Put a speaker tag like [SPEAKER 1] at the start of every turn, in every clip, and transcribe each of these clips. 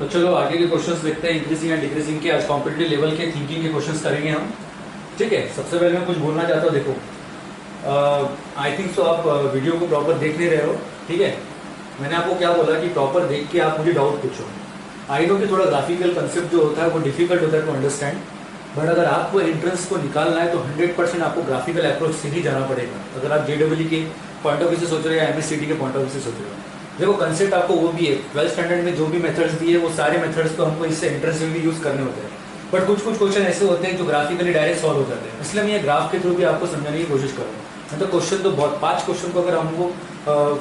[SPEAKER 1] तो चलो आगे के क्वेश्चंस देखते हैं। इंक्रीजिंग एंड डिक्रीजिंग के आज कॉम्पिटिटिव लेवल के थिंकिंग के क्वेश्चंस करेंगे हम। ठीक है, सबसे पहले मैं कुछ बोलना चाहता हूँ। देखो आई थिंक सो आप वीडियो को प्रॉपर देख नहीं रहे हो। ठीक है, मैंने आपको क्या बोला कि प्रॉपर देख के आप मुझे डाउट पूछो। आई नो कि थोड़ा ग्राफिकल कंसेप्ट जो होता है वो डिफिकल्ट होता है टू अंडरस्टैंड, बट अगर आपको एंट्रेंस को निकालना है तो 100% आपको ग्राफिकल अप्रोच से ही जाना पड़ेगा। अगर आप JEE के पॉइंट ऑफ व्यू से सोच रहे हो या MSCT के पॉइंट ऑफ व्यू से सोच रहे हो, देखो कंसेप्ट आपको वो भी है। 12th स्टैंडर्ड में जो भी मेथड्स दिए वो सारे मेथड्स को हमको इससे एंट्रेंस में भी यूज करने होते हैं, बट कुछ कुछ क्वेश्चन ऐसे होते हैं जो ग्राफिकली डायरेक्ट सॉल्व हो जाते हैं। इसलिए मैं ये ग्राफ के थ्रू भी आपको समझाने की कोशिश करूँगा। मतलब क्वेश्चन तो बहुत 5 क्वेश्चन को अगर हमको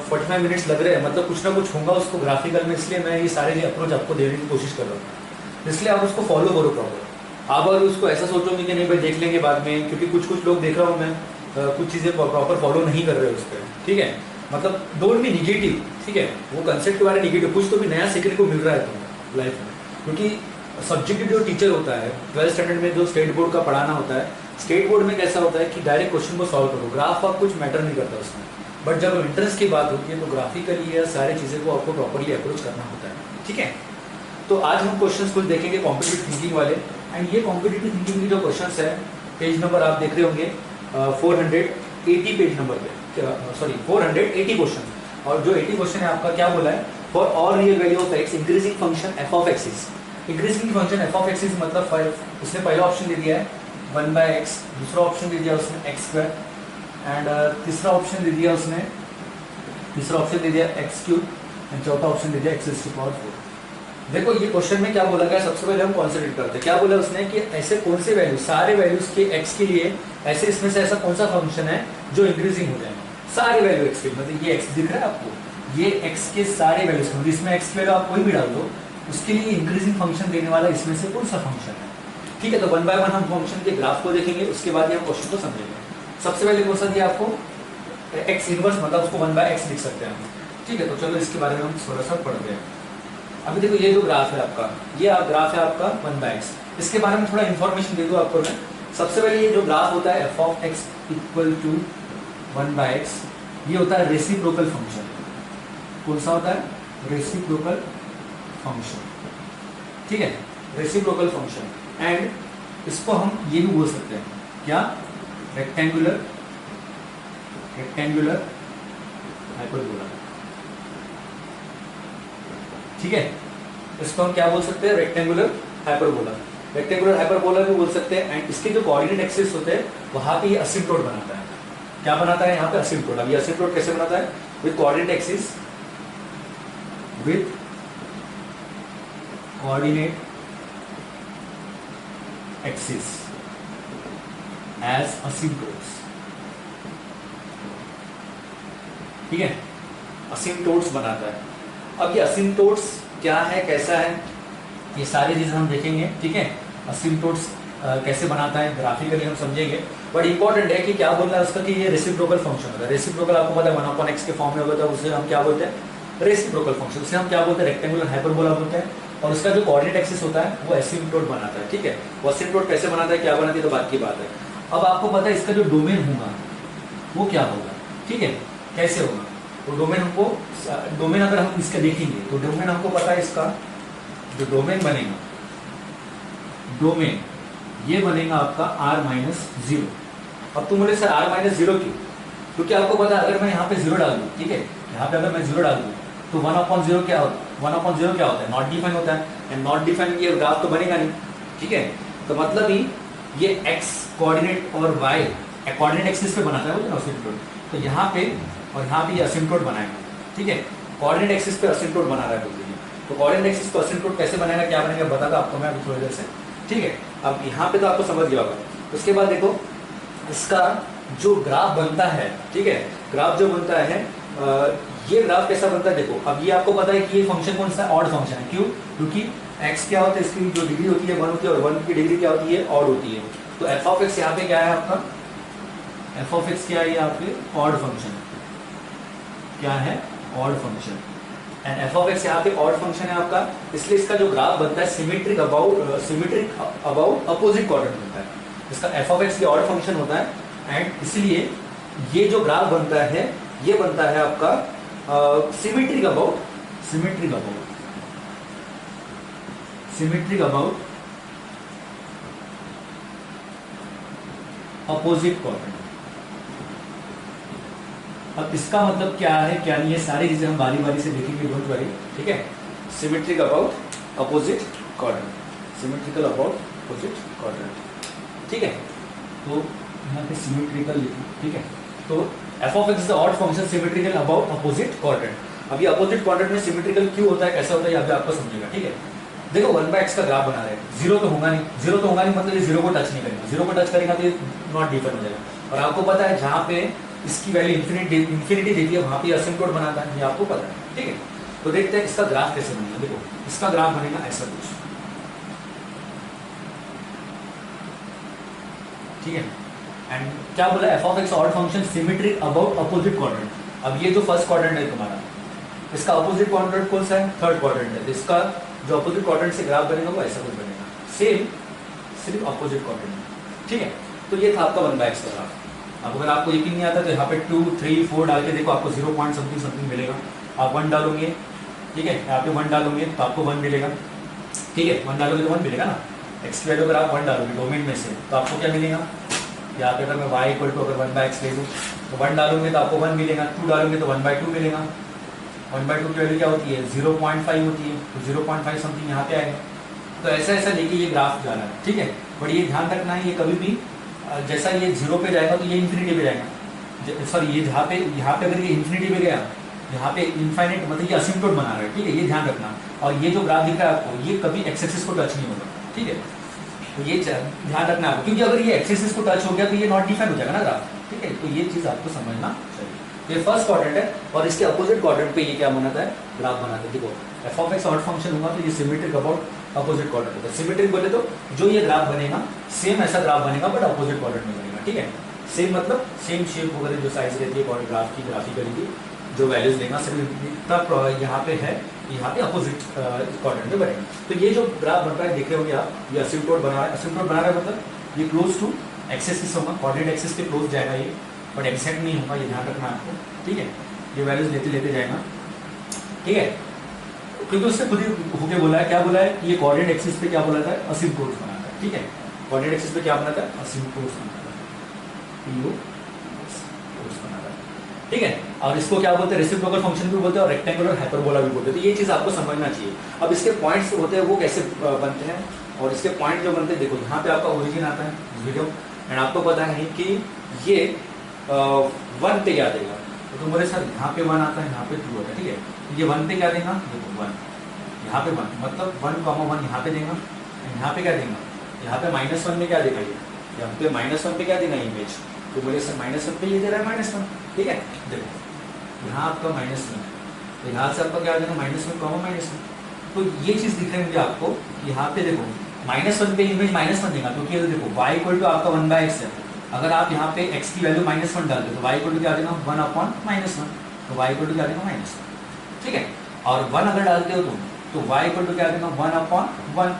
[SPEAKER 1] 45 मिनट्स लग रहे हैं, मतलब कुछ ना कुछ होगा उसको ग्राफिकल में, इसलिए मैं ये सारे अप्रोच आपको देने की कोशिश कर रहा हूँ। इसलिए आप उसको फॉलो करो प्रॉपर। आप अगर उसको ऐसा सोचोगे कि नहीं भाई देख लेंगे बाद में, क्योंकि कुछ कुछ लोग देख रहा हूँ मैं कुछ चीज़ें प्रॉपर फॉलो नहीं कर रहे उस पर। ठीक है, मतलब डोंट बी निगेटिव। ठीक है, वो कंसेप्ट के बारे में निगेटिव, कुछ तो भी नया सीखने को मिल रहा है तुम्हें लाइफ में। क्योंकि सब्जेक्ट जो टीचर होता है 12th स्टैंडर्ड में जो स्टेट बोर्ड का पढ़ाना होता है, स्टेट बोर्ड में कैसा होता है कि डायरेक्ट क्वेश्चन को सॉल्व करो, ग्राफ आप कुछ मैटर नहीं करता उसमें। बट जब इंटरेस्ट की बात होती है तो ग्राफिकली या सारी चीज़ें को आपको प्रॉपरली अप्रोच करना होता है। ठीक है, तो आज हम क्वेश्चंस कुछ देखेंगे कॉम्पिटिटिव थिंकिंग वाले। एंड ये कॉम्पिटिटिव थिंकिंग के जो क्वेश्चंस है, पेज नंबर आप देख रहे होंगे 480 पेज नंबर पे, सॉरी 480 क्वेश्चन। और जो 80 क्वेश्चन है आपका क्या बोला है, for all real value of x increasing function F of x is. Increasing function F of x is मतलब 5, उसने पहला ऑप्शन दे दिया है 1/x, दूसरा ऑप्शन दे दिया उसने x² एंड तीसरा ऑप्शन दे दिया उसने x³ एंड चौथा ऑप्शन दे दिया x⁴। देखो ये क्वेश्चन में क्या बोला गया, सबसे पहले हम कॉन्सेंट्रेट करते हैं। क्या बोला उसने कि ऐसे कौन से वैल्यू, सारे वैल्यूज के x के लिए ऐसे इसमें से ऐसा कौन सा फंक्शन है जो इंक्रीजिंग हो जाए। सारे वैल्यू x के, मतलब ये x दिख रहा है आपको, ये x के सारे वैल्यूज, मतलब इसमें x की वैल्यू आप कोई भी डाल दो, उसके लिए इंक्रीजिंग फंक्शन देने वाला इसमें से कौन सा फंक्शन है। ठीक है, तो 1 बाय 1 हम फंक्शन के ग्राफ को देखेंगे, उसके बाद हम क्वेश्चन को समझेंगे। सबसे पहले कौन सा दिया आपको, x इनवर्स, मतलब उसको 1/x लिख सकते हैं हम। ठीक है, तो चलो इसके बारे में हम थोड़ा सा पढ़ते हैं। अभी देखो ये जो ग्राफ है आपका, ये ग्राफ है आपका 1/x। इसके बारे में थोड़ा इन्फॉर्मेशन दे दूँ आपको मैं। सबसे पहले ये जो ग्राफ होता है f of x equal to 1/x, ये होता है रेसिप्रोकल फंक्शन। कौन सा होता है, रेसिप्रोकल फंक्शन। ठीक है, रेसिप्रोकल फंक्शन। एंड इसको हम ये भी बोल सकते हैं क्या, रेक्टेंगुलर हाइपरबोला। ठीक है, इसको हम क्या बोल सकते हैं, रेक्टेंगुलर हाइपरबोला। रेक्टेंगुलर हाइपरबोला भी बोल सकते हैं। एंड इसके जो कोऑर्डिनेट एक्सिस होते हैं वहां पे ये असिम्प्टोट बनाता है। क्या बनाता है यहाँ पे, असिम्प्टोट। अब ये असिम्प्टोट कैसे बनाता है, with coordinate axis, with coordinate axis as asymptotes. ठीक है, असिम्प्टोट्स बनाता है। अब ये असिम्प्टोट्स क्या है, कैसा है, ये सारी चीजें हम देखेंगे। ठीक है, असिम्प्टोट्स कैसे बनाता है ग्राफिकली हम समझेंगे। बट इंपॉर्टेंट है कि क्या बोल रहा है उसका, कि ये रेसिप्रोकल फंक्शन होता है। रेसिप्रोकल आपको पता है 1/x के फॉर्म में होता है, उसे हम क्या बोलते हैं, रेसिप्रोकल फंक्शन। उसे हम क्या बोलते हैं, रेक्टेंगुलर हाइपरबोला बोलते हैं। और उसका जो कोऑर्डिनेट एक्सिस होता है वो असिम्प्टोट बनाता है। ठीक है, वो असिम्प्टोट कैसे बनाता है, क्या बनाती है, तो बात की बात है। अब आपको पता है इसका जो डोमेन होगा वो क्या होगा। ठीक है, कैसे होगा, तो डोमेन हमको, डोमेन अगर हम इसका देखेंगे तो डोमेन हमको पता है, इसका जो डोमेन बनेगा, डोमेन ये बनेगा आपका r-0। अब तुम बोले सर r-0 क्यों, क्योंकि आपको पता है अगर मैं यहाँ पे 0 डाल दूँ, ठीक है, यहाँ पे अगर मैं 0 डाल दूँ तो 1/0 क्या होता है, 1/0 क्या होता है, नॉट डिफाइन होता है। एंड नॉट डिफाइन ये ग्राफ तो बनेगा नहीं। ठीक है, तो मतलब ही ये x कोऑर्डिनेट और y कोऑर्डिनेट एक्सिस पे बनाता है वो असिम्प्टोट। तो यहाँ पे और यहाँ पे ये असिम्प्टोट बनाएगा। ठीक है, कोऑर्डिनेट एक्सिस पे असिम्प्टोट बना रहा है बोलते हैं। तो कोऑर्डिनेट एक्सिस पे असिम्प्टोट कैसे बनाएगा, क्या बनेगा, बताता आपको मैं अभी थोड़ी देर से। ठीक है, अब यहाँ पे तो आपको समझ गया होगा। उसके बाद देखो इसका जो ग्राफ बनता है, ठीक है, ग्राफ जो बनता है, ये ग्राफ कैसा बनता है देखो। अब ये आपको पता है कि ये फंक्शन कौन सा, ऑड फंक्शन है। क्यों, क्योंकि x क्या होता है, इसकी जो डिग्री होती है 1 होती है, और 1 की डिग्री क्या होती है, ऑड होती है। तो f ऑफ x यहाँ पे क्या है आपका, f ऑफ x क्या है यहाँ पे, ऑड फंक्शन। क्या है, odd function. And f of x यहाँ पे ऑड फंक्शन है आपका, इसलिए इसका जो ग्राफ बनता है सिमेट्रिक अबाउट अपोजिट क्वाड्रेंट बनता है। इसका f ऑफ x ये ऑड फंक्शन होता है। एंड इसलिए ये जो ग्राफ बनता है ये बनता है आपका symmetric about symmetric about opposite quadrant. अब इसका मतलब क्या है क्या नहीं, ये सारी चीजें हम बारी बारी से देखेंगे, डोंट वरी, ठीक है। Symmetric about opposite quadrant, symmetrical about opposite quadrant, ठीक है। तो यहाँ पे सिमेट्रिकल लिखो, ठीक है। तो F of x is the odd function symmetrical about opposite quadrant. अब ये अपोजिट क्वाड्रेंट में सिमेट्रिकल क्यों होता है, कैसा होता है, ये अभी आपको समझेगा, ठीक है। देखो 1/x का ग्राफ बना रहे हैं, जीरो तो होगा नहीं, जीरो तो होगा नहीं मतलब ये जीरो को टच नहीं करेगा, जीरो को टच करेगा तो ये नॉट डिफर हो जाएगा। और आपको पता है जहाँ पे इसकी वैल्यू इन्फिनिटी देती है वहाँ पे असिम्प्टोट बनाता है, ये आपको पता है, ठीक है। तो देखते हैं इसका ग्राफ कैसे बनेगा। देखो इसका ग्राफ बनेगा ऐसा कुछ, ठीक है। एंड क्या बोला, F of x odd function symmetric about opposite quadrant. अब ये जो फर्स्ट क्वाड्रेंट है तुम्हारा, इसका अपोजिट क्वाड्रेंट कौन सा है, थर्ड क्वाड्रेंट है। इसका जो अपोजिट क्वाड्रेंट से ग्राफ बनेगा वो ऐसा कुछ बनेगा, सेम सिर्फ अपोजिट क्वाड्रेंट, ठीक है। तो ये था आपका 1/x का ग्राफ। अब अगर आपको यकीन नहीं आता तो यहाँ पे 2, 3, 4 डाल के देखो, आपको 0 पॉइंट समथिंग समथिंग मिलेगा। आप 1 डालोगे, ठीक है, यहाँ पे 1 डालोगे तो आपको 1 मिलेगा, ठीक है। 1 डालोगे तो 1 मिलेगा ना। एक्स की वैल्यू अगर आप 1 डालोगे डोमेन में से तो आपको क्या मिलेगा, यहाँ पे अगर मैं y इक्वल टू अगर 1/x ले लूँ तो 1 डालोगे तो आपको 1 मिलेगा, 2 डालोगे तो 1/2 मिलेगा। 1/2 की वैल्यू क्या होती है, 0.5 होती है, तो 0.5 समथिंग यहाँ पे आएगा। तो ऐसा ऐसा लेके ये ग्राफ जा रहा है, ठीक है। बट ये ध्यान रखना है, ये कभी भी जैसा ये 0 पे जाएगा तो ये इन्फिनिटी पे जाएगा, सॉरी ये यहाँ पे अगर ये इन्फिनिटी पे गया, यहाँ पे इनफाइनाइट मतलब ये असिम्प्टोट बना रहा है, ठीक है, ये ध्यान रखना। और ये जो ग्राफ दिख रहा है आपको, ये कभी एक्स एक्सिस को टच नहीं होगा, ठीक है। तो ये ध्यान रखना आपको, क्योंकि अगर ये एक्स एक्सिस को टच हो गया तो ये नॉट डिफाइन हो जाएगा ना ग्राफ, ठीक है। तो ये चीज़ आपको समझना चाहिए। ये फर्स्ट क्वाड्रेंट है और इसके अपोजिट क्वाड्रेंट पे ये क्या बनाता है, ग्राफ बनाता है। देखो F of x odd function होगा तो ये सिमेट्रिक अबाउट अपोजिट क्वाड्रेंट होगा। सिमेट्रिक बोले तो जो ये ग्राफ बनेगा सेम ऐसा ग्राफ बनेगा बट अपोजिट क्वाड्रेंट में बनेगा, ठीक है। सेम मतलब सेम शेप वगैरह जो साइज रहती है ग्राफ की, ग्राफिकली की जो वैल्यूज देगा सिर्फ तब यहाँ पे है, यहाँ पे अपोजिट क्वाड्रेंट में बनेगा। तो ये जो ग्राफ बन रहा है देख रहे होंगे आप, ये असिम्प्टोट बना रहा है। असिम्प्टोट बना रहा है मतलब ये क्लोज टू एक्सिस होगा, कोऑर्डिनेट एक्सिस के क्लोज जाएगा ये, बट एक्सैक्ट नहीं होगा, ये ध्यान रखना आपको, ठीक है। ये वैल्यूज लेते लेते जाएगा, ठीक है। क्योंकि उसने खुद ही होके बोला है, क्या बोला है कि ये कोऑर्डिनेट एक्सिस पे क्या बोला था, असिम्प्टोट बनाता है, ठीक है। कोऑर्डिनेट एक्सिस पे क्या बनाता है, असिम्प्टोट बनाता है, ठीक है। और इसको क्या बोलते हैं, रेसिप्रोकल फंक्शन भी बोलते हैं और रेक्टेंगुलर हाइपरबोला भी बोलते हैं। तो ये चीज़ आपको समझना चाहिए। अब इसके पॉइंट्स होते हैं वो कैसे बनते हैं, और इसके पॉइंट जो बनते हैं, देखो यहाँ पे आपका ओरिजिन आता है वीडियो, एंड आपको पता है कि ये 1 पे क्या देगा, तो तुम बोले सर यहाँ पे 1 आता है, यहाँ पे 2 आता है, ठीक है। ये 1 पे क्या देगा, देखो 1, यहाँ पे 1 मतलब 1,1 यहाँ पे देगा, यहाँ पे क्या देगा, यहाँ पे -1 में क्या देगा, ये यहाँ पे -1 पे क्या देगा इमेज, तो बोले सर -1 पे ये दे रहा है -1, ठीक है। देखो यहाँ आपका -1, तो यहाँ से आपका क्या आ जाएगा -1,-1। तो ये चीज़ दिख रही है आपको, यहाँ पे देखो -1 पे इमेज -1 देगा, क्योंकि देखो y इक्वल टू आपका 1/x है। अगर आप यहाँ पे x की वैल्यू -1 डालते तो y इक्वल टू क्या आ जाएगा 1/-1, तो y इक्वल टू क्या आ जाएगा -1, ठीक है। और 1 अगर डालते हो तुम तो y इक्वल टू क्या आ जाएगा 1/1,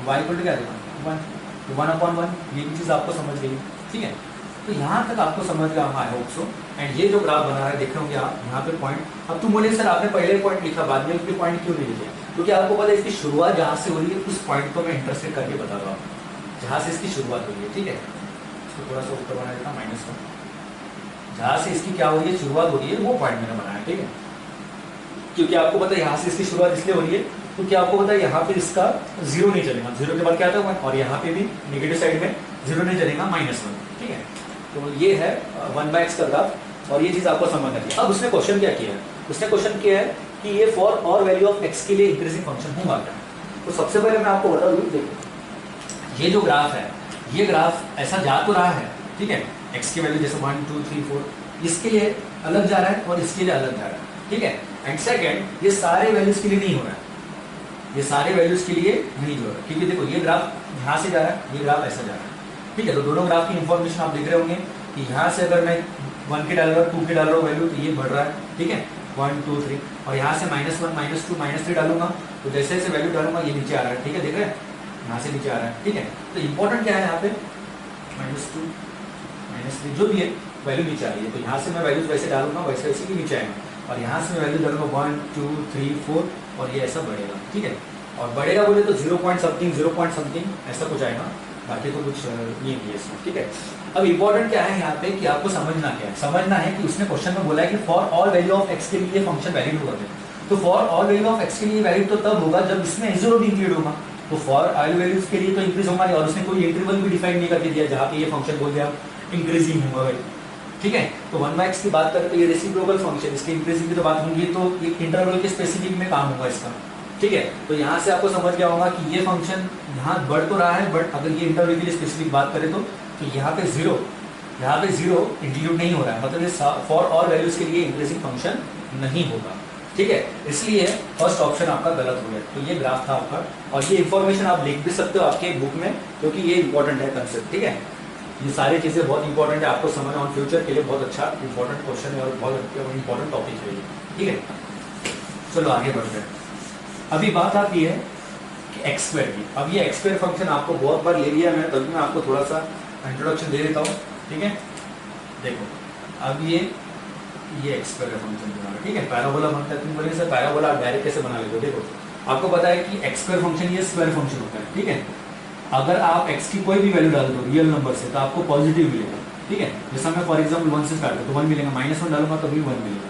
[SPEAKER 1] y इक्वल टू क्या आ जाएगा 1, तो 1/1। ये भी चीज़ आपको समझ गई, ठीक है। तो यहाँ तक आपको समझ गया, आई होप सो। एंड ये जो ग्राफ बना रहा है देख रहे होंगे आप, यहाँ पे पॉइंट। अब तुम बोले सर आपने पहले पॉइंट लिखा, बाद में इसके पॉइंट क्यों नहीं लिखे, क्योंकि आपको पता है इसकी शुरुआत जहाँ से हो रही है उस पॉइंट को मैं इंटरसेक्ट करके बता रहा हूँ, जहाँ से इसकी शुरुआत हो रही है, ठीक है। इसको थोड़ा सा ऊपर बना देता -1, जहाँ से इसकी क्या हो रही है, शुरुआत हो रही है, वो पॉइंट मैंने बनाया, ठीक है। क्योंकि आपको पता है यहाँ से इसकी शुरुआत इसलिए हो रही है क्योंकि आपको पता है यहाँ पे इसका 0 नहीं चलेगा, 0 के बाद क्या आता है 1, और यहाँ पे भी नेगेटिव साइड में 0 नहीं चलेगा, -1, ठीक है। तो ये है 1/x का ग्राफ, और ये चीज़ आपको समझना चाहिए। अब उसने क्वेश्चन क्या किया है, उसने क्वेश्चन किया है कि ये फॉर और वैल्यू ऑफ x के लिए इंक्रीजिंग फंक्शन होगा क्या। तो सबसे पहले मैं आपको बता दूँ, देखो ये जो ग्राफ है, ये ग्राफ ऐसा जा तो रहा है, ठीक है। x की वैल्यू जैसे 1, 2, 3, 4 इसके लिए अलग जा रहा है और इसके लिए अलग जा रहा है, ठीक है। एंड सेकेंड, ये सारे वैल्यूज के लिए नहीं हो रहा है, ये सारे वैल्यूज के लिए नहीं जो रहा है, क्योंकि देखो ये ग्राफ यहाँ से जा रहा है, ये ग्राफ ऐसा जा रहा है, ठीक है। तो दोनों ग्राफ की इंफॉर्मेशन आप देख रहे होंगे कि यहाँ से अगर मैं 1 के डाल रहा हूँ, 2 के डाल रहा हूँ वैल्यू, तो ये बढ़ रहा है, ठीक है, 1, 2, 3। और यहाँ से -1, -2, -3 डालूंगा, तो जैसे जैसे वैल्यू डालूंगा ये नीचे आ रहा है, ठीक है, देख रहे हैं, यहाँ से नीचे आ रहा है, ठीक है। तो इंपॉर्टेंट क्या है यहाँ पे, -2, -3 जो भी है वैल्यू नीचे आ रही है, तो यहाँ से मैं वैल्यूज वैसे डालूंगा वैसे वैसे भी नीचे आएगा, और यहाँ से मैं वैल्यू डालूंगा 1, 2, 3, 4, और ये ऐसा बढ़ेगा, ठीक है। और बढ़ेगा बोले तो 0 पॉइंट समथिंग 0 पॉइंट समथिंग ऐसा कुछ आएगा, बाकी तो कुछ नहीं है इसमें, ठीक है। अब इंपॉर्टेंट क्या है यहाँ पे कि आपको समझना क्या है, समझना है कि उसने क्वेश्चन में बोला है कि for all value of x के लिए फंक्शन वैलिड होगा। तो for all value of x के लिए वैलिड तो तब होगा जब इसमें जीरो भी इंक्लूड होगा। तो फॉर ऑल वैल्यूज के लिए तो इंक्रीज होगा नहीं, और उसने कोई इंटरवल भी डिफाइन नहीं करके दिया जहाँ पे ये फंक्शन बोल दिया इंक्रीजिंग होगा, ठीक है। तो 1/x की बात करें तो ये रेसिप्रोकल फंक्शन, इसके इंक्रीजिंग की तो बात होगी, तो एक इंटरवल के स्पेसिफिक में काम होगा इसका, ठीक है। तो यहाँ से आपको समझ गया होगा कि ये फंक्शन यहाँ बढ़ तो रहा है, बट अगर ये इंटरवल के लिए स्पेसिफिक बात करें तो यहाँ पे जीरो इंक्लूड नहीं हो रहा है, मतलब ये फॉर ऑल वैल्यूज के लिए इंक्रीजिंग फंक्शन नहीं होगा, ठीक है। इसलिए फर्स्ट ऑप्शन आपका गलत हो गया। तो ये ग्राफ था आपका, और ये इंफॉर्मेशन आप लिख भी सकते हो आपके बुक में, क्योंकि ये इंपॉर्टेंट है कंसेप्ट, ठीक है। ये सारी चीज़ें बहुत इंपॉर्टेंट है, आपको समझना ऑन फ्यूचर के लिए बहुत अच्छा इंपॉर्टेंट क्वेश्चन है और बहुत इंपॉर्टेंट टॉपिक है ये, ठीक है। चलो आगे बढ़ते हैं। अभी बात आती है कि एक्स स्क्वायर की। अब ये एक्स स्क्वायर फंक्शन आपको बहुत बार ले लिया मैं, तभी मैं आपको थोड़ा सा इंट्रोडक्शन दे देता हूँ, ठीक है। देखो अब ये एक्स स्क्वायर का फंक्शन बनाना, ठीक है। पैराबोला बनता है, तुम बोलेंगे सर पैराबोला आप डायरेक्ट कैसे बना लेते हो। देखो आपको पता है कि एक्स स्क्वायर फंक्शन ये स्क्वायर फंक्शन होता है, ठीक है। अगर आप x की कोई भी वैल्यू डाल दो रियल नंबर से तो आपको पॉजिटिव मिलेगा, ठीक है। जैसा मैं फॉर एग्जाम्पल 1 से स्टार्ट करूँ तो 1 मिलेगा, -1 डालूंगा तो भी 1 मिलेगा।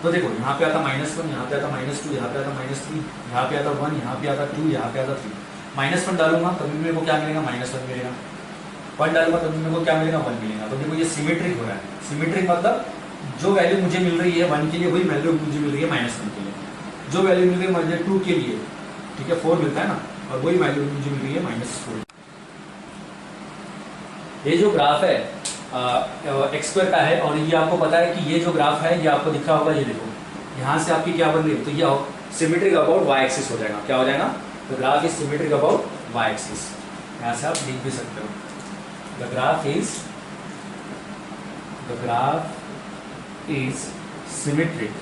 [SPEAKER 1] तो देखो यहाँ पे आता -1, यहाँ पे आता -2, यहाँ पे आता -3, यहाँ पे आता 1, यहाँ पे आता 2, यहाँ पे आता 3। -1 डालूंगा तभी मेरे को क्या मिलेगा, -1 मिलेगा। 1 डालूंगा तभी मेरे को क्या मिलेगा, 1 मिलेगा। तो देखो ये सिमेट्रिक हो रहा है। सिमेट्रिक मतलब जो वैल्यू मुझे मिल रही है 1 के लिए वही वैल्यू मुझे मिल रही है -1 के लिए। जो वैल्यू मिल रही है मुझे 2 के लिए, ठीक है, 4 मिलता है ना, और वही वैल्यू मुझे मिल रही है -4। ये जो ग्राफ है एक्स स्क्वायर का है, और ये आपको पता है कि ये जो ग्राफ है ये आपको दिख रहा होगा, ये देखो यहाँ से आपकी क्या बन रही है, तो ये सिमेट्रिक अबाउट वाई एक्सिस हो जाएगा। क्या हो जाएगा, the graph is symmetric about Y axis. यहाँ से आप लिख भी सकते हो, the graph is symmetric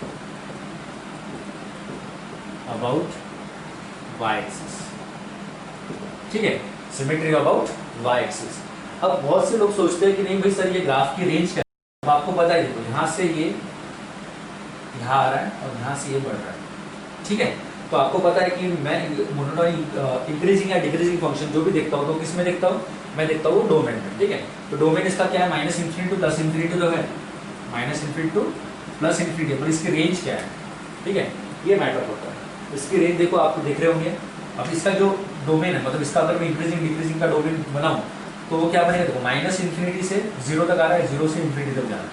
[SPEAKER 1] about Y axis, ठीक है, सिमेट्रिक अबाउट वाई एक्सिस। अब बहुत से लोग सोचते हैं कि नहीं भाई सर ये ग्राफ की रेंज क्या है। अब आपको पता है, देखो यहाँ से ये यहाँ आ रहा है और यहाँ से ये बढ़ रहा है, ठीक है। तो आपको पता है कि मैं मोनोटोनिक इंक्रीजिंग या डिक्रीजिंग फंक्शन जो भी देखता हूँ तो किस में देखता हूँ, मैं देखता हूँ डोमेन में, ठीक है। तो डोमेन इसका क्या है, -∞ टू +∞ जो है, -∞ टू +∞, पर इसकी रेंज क्या है, ठीक है, ये मैटर करता है। इसकी रेंज देखो आप देख रहे होंगे। अब इसका जो डोमेन है, मतलब इसका अगर मैं इंक्रीजिंग डिक्रीजिंग का डोमेन बनाऊँ तो वो क्या बनेगा, देखो -∞ से 0 तक आ रहा है, 0 से ∞ तक जा रहा है,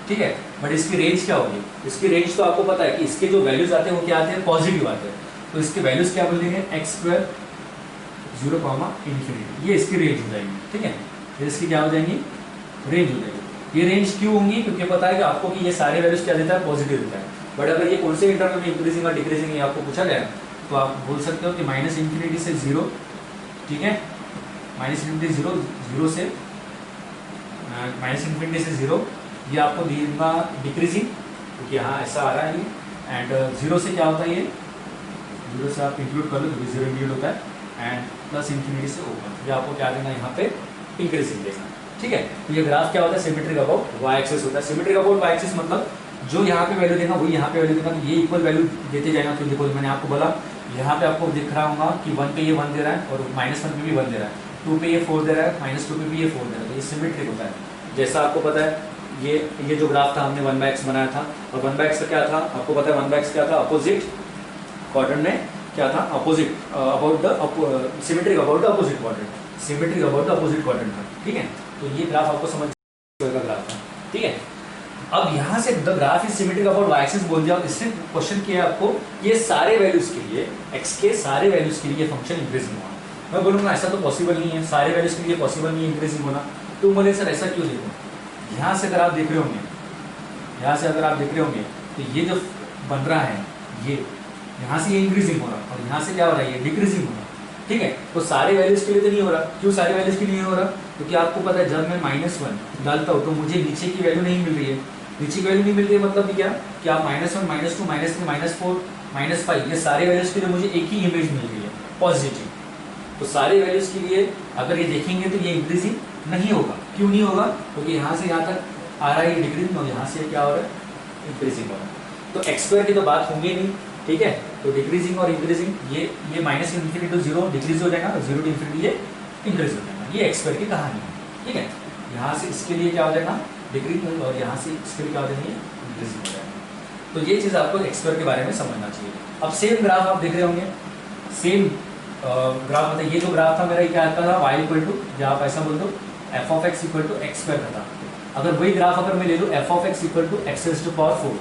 [SPEAKER 1] ठीक है। बट इसकी रेंज क्या होगी, इसकी रेंज तो आपको पता है कि इसके जो वैल्यूज आते हैं वो क्या आते हैं, पॉजिटिव आते हैं। तो इसके वैल्यूज क्या बोलेंगे, x² 0, ये इसकी रेंज हो जाएगी, ठीक है। ये इसकी क्या हो जाएंगी, रेंज हो जाएगी। ये रेंज क्यों होंगी, क्योंकि पता है कि आपको कि ये सारे वैल्यूज क्या देता है, पॉजिटिव देता है। बट अगर ये कौन से इंटरवल में इंक्रीजिंग और डिक्रीजिंग आपको पूछा गया तो आप बोल सकते हो कि -∞ से 0, ठीक है, -∞ 0 से -∞ से 0, ये आपको देगा डिक्रीजिंग, क्योंकि यहाँ ऐसा आ रहा है ये। एंड 0 से क्या होता है, ये 0 से आप इंक्लूड कर लो क्योंकि 0 इंक्लूड होता है। एंड +∞ से ओपन, ये आपको क्या देना, यहाँ पे इंक्रीजिंग देना, ठीक है। तो ये ग्राफ क्या होता है, सिमेट्रिक अबाउट वाई एक्सिस होता है। सिमेट्रिक अबाउट वाई एक्सिस मतलब जो यहाँ पे वैल्यू देगा वही यहाँ पे वैल्यू देगा, तो ये इक्वल वैल्यू देते जाएगा। तो देखो मैंने आपको बोला यहाँ पे आपको दिख रहा होगा कि 1 पे ये 1 दे रहा है और -1 पे भी 1 दे रहा है, 2 पे ये 4 दे रहा है, -2 पे भी ये 4 दे रहा है। तो ये सिमेट्रिक होता है। जैसा आपको पता है ये जो ग्राफ था हमने 1/x बनाया था, और 1/x का क्या था आपको पता है, 1/x क्या था, अपोजिट क्वाड्रेंट में क्या था, opposite about the symmetric about the opposite quadrant, symmetric about the opposite quadrant था, ठीक है। तो ये ग्राफ आपको समझ का ग्राफ था, ठीक है। अब यहाँ से the graph is symmetric about Y axis बोल दिया, और इससे क्वेश्चन किया आपको ये सारे वैल्यूज के लिए, x के सारे वैल्यूज के लिए फंक्शन इंक्रीजिंग होना। मैं बोलूँगा ऐसा तो पॉसिबल नहीं है, सारे वैल्यूज के लिए पॉसिबल नहीं है इंक्रीजिंग होना। तो बोले सर ऐसा क्यों, देखो यहाँ से अगर आप देख रहे होंगे, यहाँ से अगर आप देख रहे होंगे तो ये जो बन रहा है ये यहाँ से ये इंक्रीजिंग हो रहा है, और यहाँ से क्या हो रहा है, ये डिक्रीजिंग हो रहा है, ठीक है। तो सारे वैल्यूज के लिए तो नहीं हो रहा। क्यों सारे वैल्यूज के लिए नहीं हो रहा, क्योंकि आपको पता है जब मैं -1 डालता हूँ तो मुझे नीचे की वैल्यू नहीं मिल रही है। नीचे की वैल्यू नहीं मिल रही है मतलब क्या कि आप -1 -2 -3 -4 -5 ये सारे वैल्यूज के लिए मुझे एक ही इमेज मिल रही है, पॉजिटिव। तो सारे वैल्यूज के लिए अगर ये देखेंगे तो ये इंक्रीजिंग नहीं होगा। क्यों नहीं होगा, क्योंकि यहाँ से यहाँ तक आ रहा है डिक्रीजिंग, और यहाँ से क्या हो रहा है, इंक्रीजिंग हो रहा है। तो x² की तो बात होंगी नहीं, ठीक है। तो डिक्रीजिंग और इंक्रीजिंग ये minus infinity to zero decrease हो जाएगा, जीरो टू इन्फिनिटी ये इंक्रीज हो जाएगा। ये एक्स स्क्वायर की कहानी है, ठीक है। यहाँ से इसके लिए क्या हो जाएगा डिक्रीज, और यहाँ से इसके लिए क्या हो जाएगा इंक्रीजिंग हो जाएगा। तो ये चीज़ आपको एक्स स्क्वायर के बारे में समझना चाहिए। अब सेम ग्राफ आप देख रहे होंगे, सेम ग्राफ मतलब ये जो ग्राफ था मेरा, ये क्या आता था y इक्वल टू, या आप ऐसा बोल दो F of x equal to X square था। अगर वही ग्राफ अगर मैं ले लूँ F of x equal to X raise to power 4,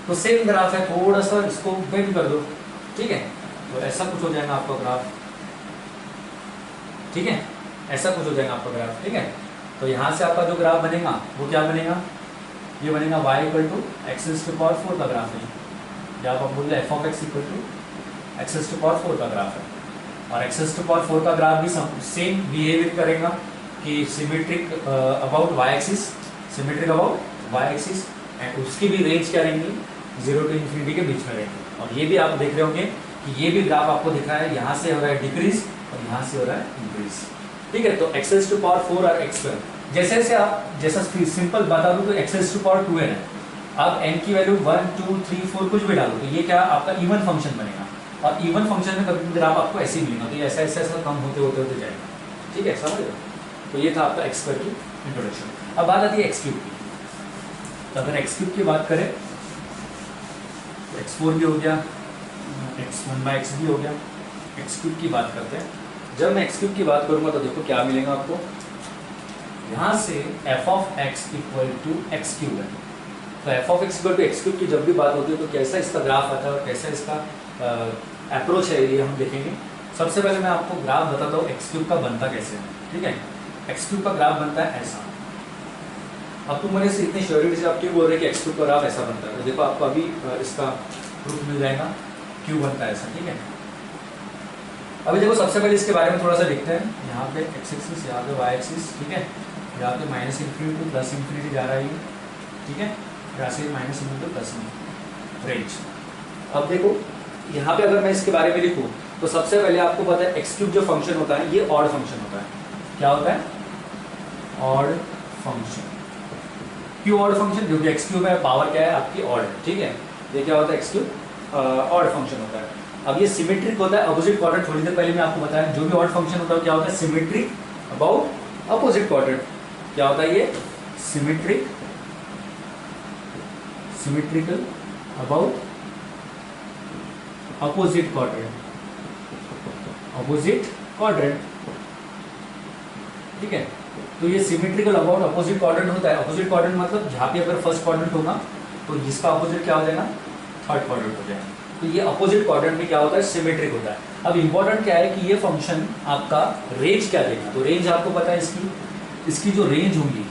[SPEAKER 1] तो सेम ग्राफ है, थोड़ा सा इसको बेंड कर दो, ठीक है, तो ऐसा कुछ हो जाएगा आपका ग्राफ, ठीक है, ऐसा कुछ हो जाएगा आपका ग्राफ, ठीक है। तो यहाँ से आपका जो ग्राफ बनेगा वो क्या बनेगा, ये बनेगा y equal to X raise to power 4 का ग्राफ है, या आप बोल रहे F of x equal to X raise to power 4 का ग्राफ है। और एक्स रेज़ टू पावर 4 का ग्राफ भी सेम बिहेवियर करेगा कि symmetric about Y axis, symmetric about Y axis, and उसकी भी रेंज क्या रहेंगी 0 टू इन्फिनिटी के बीच में रहेंगी। और ये भी आप देख रहे होंगे कि ये भी ग्राफ आपको दिख रहा है, यहाँ से हो रहा है डिक्रीज और यहाँ से हो रहा है इंक्रीज, ठीक है। तो एक्स रेज़ टू पावर 4 और एक्स स्क्वायर, जैसे जैसे आप जैसा सिंपल बता दूँ तो x raise to power 2n है, आप n की वैल्यू 1 2 3 4 कुछ भी डालो तो ये क्या आपका इवन फंक्शन बनेगा, और इवन फंक्शन में कभी भी ग्राफ आपको ऐसे ही मिलेगा, तो ये ऐसा ऐसा ऐसा कम होते होते होते जाएगा, ठीक है, समझ लो। तो ये था आपका एक्स स्क्वायर की इंट्रोडक्शन। अब बात आती है एक्स क्यूब की। तो अगर एक्स क्यूब की बात करें तो एक्स 4 भी हो गया, एक्स 1/x भी हो गया, एक्स क्यूब की बात करते हैं। जब मैं एक्स क्यूब की बात करूंगा तो देखो क्या मिलेगा आपको, यहाँ से F of x equal to x cube है। तो F of x equal to x cube की जब भी बात होती है तो कैसा इसका ग्राफ आता है और कैसा इसका अप्रोच है ये हम देखेंगे। सबसे पहले मैं आपको ग्राफ बताता हूँ एक्स क्यूब का बनता कैसे है, ठीक है। एक्स क्यूब का ग्राफ बनता है ऐसा। अब तुम मुझे इतनी श्योरिटी से आप क्यों बोल रहे हैं कि एक्स क्यूब का ग्राफ ऐसा बनता है, तो देखो आपको अभी इसका प्रूफ मिल जाएगा क्यों बनता है ऐसा, ठीक है। अभी देखो सबसे पहले इसके बारे में थोड़ा सा देखते हैं। यहाँ पे एक्स एक्सिस, यहाँ पे वाई एक्सिस, ठीक है, यहाँ पे minus infinity two plus infinity जा रहा है ये, ठीक है, यहाँ से minus infinity two plus range. अब देखो यहाँ पे अगर मैं इसके बारे में लिखूँ तो सबसे पहले आपको पता है एक्स क्यूब जो फंक्शन होता है ये ऑड फंक्शन होता है। क्या होता है? Odd function. क्यों ऑड फंक्शन? क्योंकि एक्स क्यूब है, पावर क्या है आपकी ऑड है, ठीक है। ये क्या होता है एक्स क्यूब ऑड फंक्शन होता है। अब ये सिमेट्रिक होता है अपोजिट क्वाड्रेंट। थोड़ी देर पहले मैं आपको बताया जो भी ऑड फंक्शन होता है क्या होता है सिमेट्रिक अबाउट अपोजिट क्वाड्रेंट। क्या होता है ये सिमेट्रिकल अबाउट अपोजिट क्वाड्रेंट, ठीक है। तो ये सिमेट्रिकल अबाउट अपोजिट क्वाड्रेंट होता है। अपोजिट क्वाड्रेंट मतलब जहाँ पे अगर फर्स्ट क्वाड्रेंट होगा तो इसका अपोजिट क्या हो जाएगा थर्ड क्वाड्रेंट हो जाएगा। तो ये अपोजिट क्वाड्रेंट में क्या होता है सिमेट्रिक होता है। अब इंपॉर्टेंट क्या है कि ये फंक्शन आपका रेंज क्या देगा। तो रेंज आपको पता है इसकी जो रेंज होगी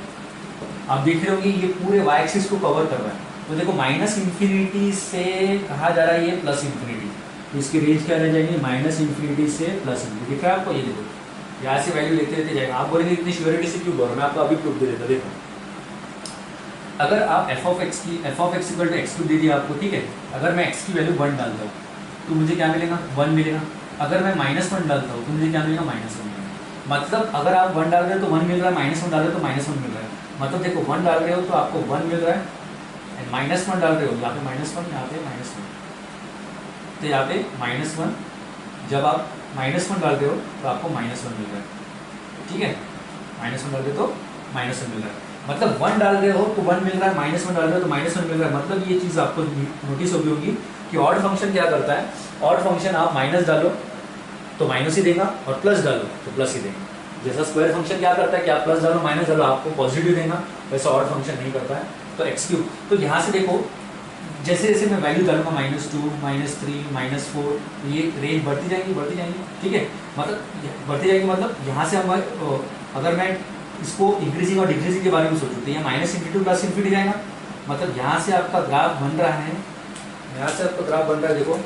[SPEAKER 1] आप देख रहे होंगे ये पूरे वाई एक्सिस को कवर कर रहा है। तो देखो माइनस इन्फिनिटी से कहा जा रहा है ये प्लस इन्फिनिटी, तो इसकी रेंज क्या रह जाएगी माइनस इन्फिनिटी से प्लस इन्फिनिटी। दिख रहा है आपको? ये देखो यहाँ से वैल्यू लेते लेते जाएगा। आप बोलेंगे इतनी श्योरिटी से क्यों बोल रहा हूँ, मैं आपको अभी प्रूफ दे देता। देखो अगर आप f of x equal to x cube दे दिया आपको, ठीक है। अगर मैं एक्स की वैल्यू 1 डालता हूँ तो मुझे क्या मिलेगा 1 मिलेगा। अगर मैं -1 डालता हूँ तो मुझे क्या मिलेगा -1 मिलेगा। मतलब अगर आप 1 डाल रहे हो तो 1 मिल रहा है, -1 डाल रहे हो तो -1 मिल रहा है। मतलब देखो 1 डाल रहे हो तो आपको 1 मिल रहा है, -1 डाल रहे हो यहाँ पे -1, यहाँ पे -1, तो यहाँ पे -1। जब आप -1 डाल रहे हो तो आपको -1 मिल रहा है, ठीक है। -1 डाल रहे हो तो -1 मिल रहा है। मतलब 1 डाल रहे हो तो 1 मिल रहा है, -1 डाल रहे हो तो -1 मिल रहा है। मतलब ये चीज़ आपको नोटिस होगी कि ऑड फंक्शन क्या करता है। ऑड फंक्शन आप माइनस डालो तो माइनस ही देगा और प्लस डालो तो प्लस ही देगा। जैसा स्क्वायर फंक्शन क्या करता है कि आप प्लस डालो माइनस डालो आपको पॉजिटिव देगा, वैसा ऑड फंक्शन नहीं करता है। तो एक्स क्यूब, तो यहाँ से देखो जैसे जैसे मैं वैल्यू डालूंगा -2 -3 -4 तो ये रेंज बढ़ती जाएगी, ठीक है। मतलब बढ़ती जाएगी, मतलब यहाँ से हम अगर मैं इसको इंक्रीजिंग और डिक्रीजिंग के बारे में सोचूं तो ये -∞ टू प्लस इन्फिनिटी जाएगा। मतलब यहाँ से आपका ग्राफ बन रहा है, यहाँ से आपका ग्राफ बन रहा है, देखो